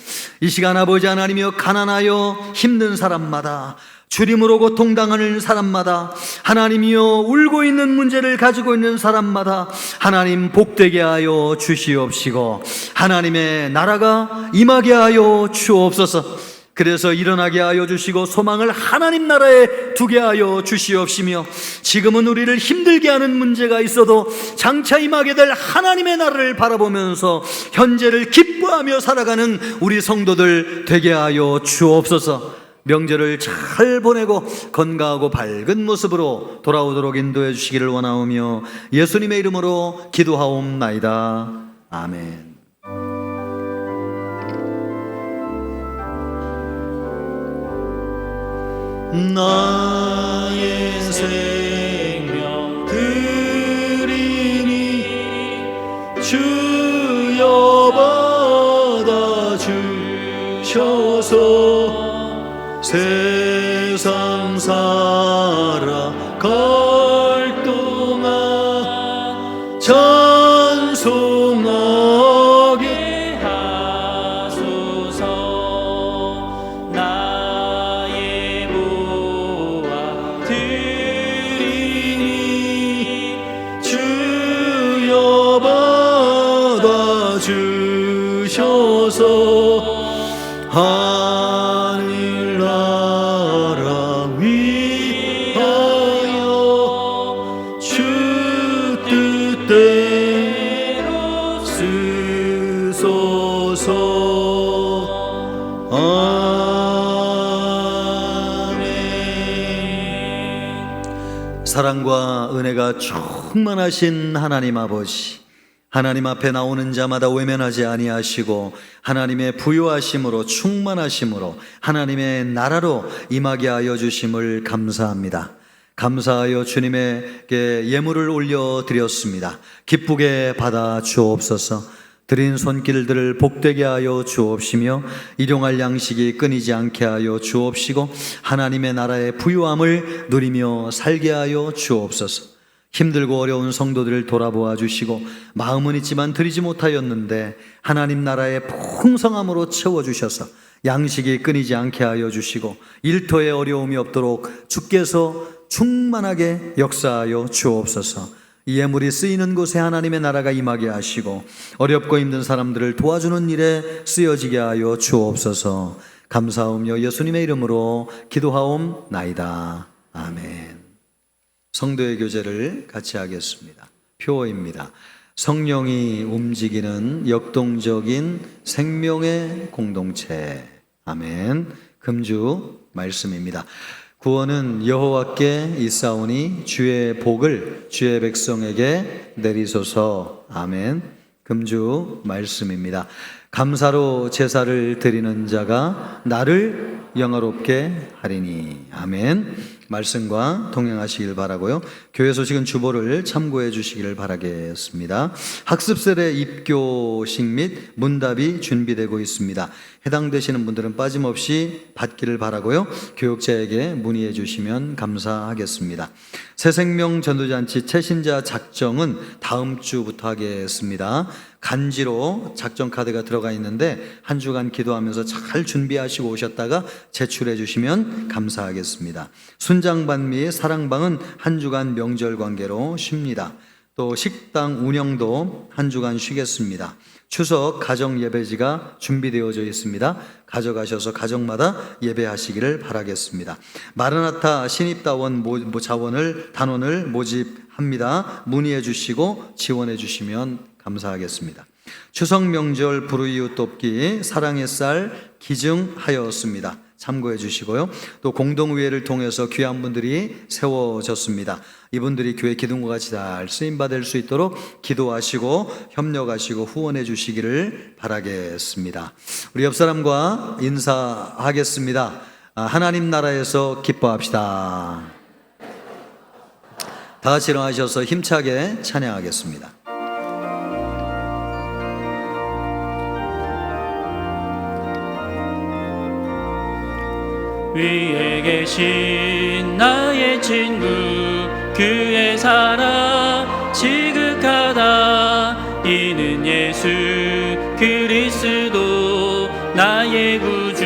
이 시간 아버지 하나님이여 가난하여 힘든 사람마다 주림으로 고통당하는 사람마다 하나님이여 울고 있는 문제를 가지고 있는 사람마다 하나님 복되게 하여 주시옵시고 하나님의 나라가 임하게 하여 주옵소서. 그래서 일어나게 하여 주시고 소망을 하나님 나라에 두게 하여 주시옵시며 지금은 우리를 힘들게 하는 문제가 있어도 장차 임하게 될 하나님의 나라를 바라보면서 현재를 기뻐하며 살아가는 우리 성도들 되게 하여 주옵소서. 명절을 잘 보내고 건강하고 밝은 모습으로 돌아오도록 인도해 주시기를 원하오며 예수님의 이름으로 기도하옵나이다. 아멘. 나의 생명 드리니 주여 받아주셔서 세상 살아갈 동안 찬송하게 하소서. 나의 모아 드리니 주여 받아주셔서 하늘나라 위하여 주 뜻대로 쓰소서. 아멘. 사랑과 은혜가 충만하신 하나님 아버지, 하나님 앞에 나오는 자마다 외면하지 아니하시고 하나님의 부요하심으로 충만하심으로 하나님의 나라로 임하게 하여 주심을 감사합니다. 감사하여 주님에게 예물을 올려드렸습니다. 기쁘게 받아 주옵소서. 드린 손길들을 복되게 하여 주옵시며 일용할 양식이 끊이지 않게 하여 주옵시고 하나님의 나라의 부요함을 누리며 살게 하여 주옵소서. 힘들고 어려운 성도들을 돌아보아 주시고 마음은 있지만 드리지 못하였는데 하나님 나라의 풍성함으로 채워주셔서 양식이 끊이지 않게 하여 주시고 일터에 어려움이 없도록 주께서 충만하게 역사하여 주옵소서. 이 예물이 쓰이는 곳에 하나님의 나라가 임하게 하시고 어렵고 힘든 사람들을 도와주는 일에 쓰여지게 하여 주옵소서. 감사하며 예수님의 이름으로 기도하옵나이다. 아멘. 성도의 교제를 같이 하겠습니다. 표어입니다. 성령이 움직이는 역동적인 생명의 공동체. 아멘. 금주 말씀입니다. 구원은 여호와께 있사오니 주의 복을 주의 백성에게 내리소서. 아멘. 금주 말씀입니다. 감사로 제사를 드리는 자가 나를 영화롭게 하리니. 아멘. 말씀과 동행하시길 바라고요. 교회 소식은 주보를 참고해 주시기를 바라겠습니다. 학습셀의 입교식 및 문답이 준비되고 있습니다. 해당되시는 분들은 빠짐없이 받기를 바라고요. 교육자에게 문의해 주시면 감사하겠습니다. 새생명 전도잔치 채신자 작정은 다음 주부터 하겠습니다. 간지로 작정 카드가 들어가 있는데 한 주간 기도하면서 잘 준비하시고 오셨다가 제출해 주시면 감사하겠습니다. 순장반 및 사랑방은 한 주간 명절 관계로 쉽니다. 또 식당 운영도 한 주간 쉬겠습니다. 추석 가정 예배지가 준비되어져 있습니다. 가져가셔서 가정마다 예배하시기를 바라겠습니다. 마르나타 신입다원 단원을 모집합니다. 문의해 주시고 지원해 주시면 감사하겠습니다. 추석 명절 불우이웃 돕기 사랑의 쌀 기증하였습니다. 참고해 주시고요. 또 공동의회를 통해서 귀한 분들이 세워졌습니다. 이분들이 교회 기둥과 같이 잘 쓰임받을 수 있도록 기도하시고 협력하시고 후원해 주시기를 바라겠습니다. 우리 옆 사람과 인사하겠습니다. 하나님 나라에서 기뻐합시다. 다 같이 일어나셔서 힘차게 찬양하겠습니다. 위에 계신 나의 친구 그의 사랑 지극하다. 이는 예수 그리스도 나의 구주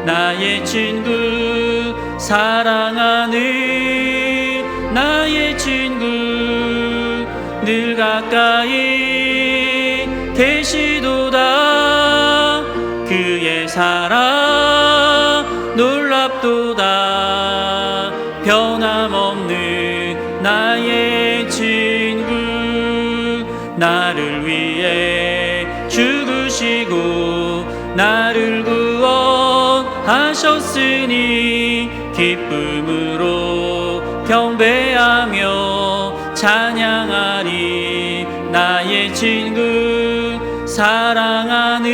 나의 친구 사랑하는 나의 친구 늘 가까이 계시도다. 그의 사랑 놀랍도다. 변함없는 나의 친구 나를 위해 죽으시고 나를 구원하셨으니 기쁨으로 경배하며 찬양하리. 나의 친구 사랑하는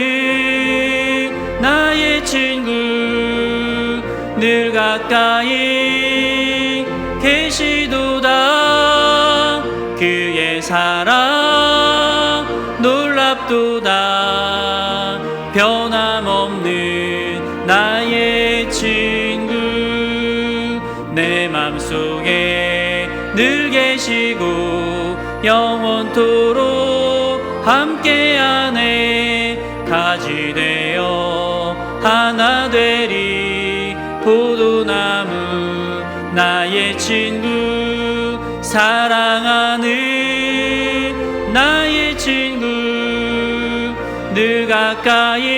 나의 친구 늘 가까이 계시도다. 그의 사랑 놀랍도다. 변함없는 나의 친구 내 맘속에 늘 계시고 영원토록 함께하네 가지 되어 하나 되리 포도나무 나의 친구 사랑하는 나의 친구 늘 가까이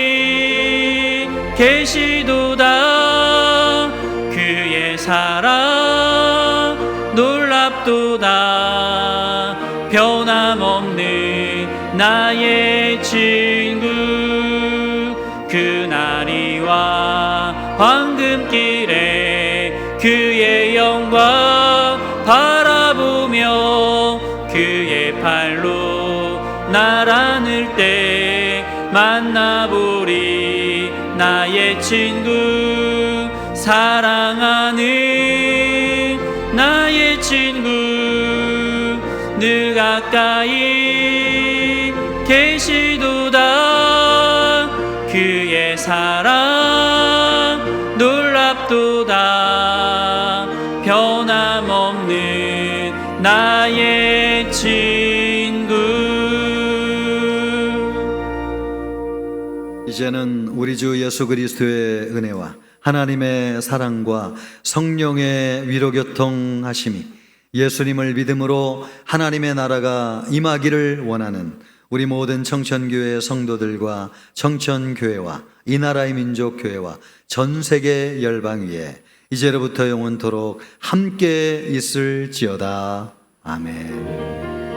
계시도다 그의 사랑 놀랍도다 변함없는 나의 친구 그날이와 황금길에 그의 영광 바라보며 그의 팔로 날 안을 때 만나보리 나의 친구 사랑하는 나의 친구 늘 가까이 계시도다 그의 사랑 놀랍도다 변함없는 나의 친구 이제는 우리 주 예수 그리스도의 은혜와 하나님의 사랑과 성령의 위로교통하심이 예수님을 믿음으로 하나님의 나라가 임하기를 원하는 우리 모든 청천교회 성도들과 청천교회와 이 나라의 민족교회와 전 세계 열방 위에 이제로부터 영원토록 함께 있을지어다. 아멘.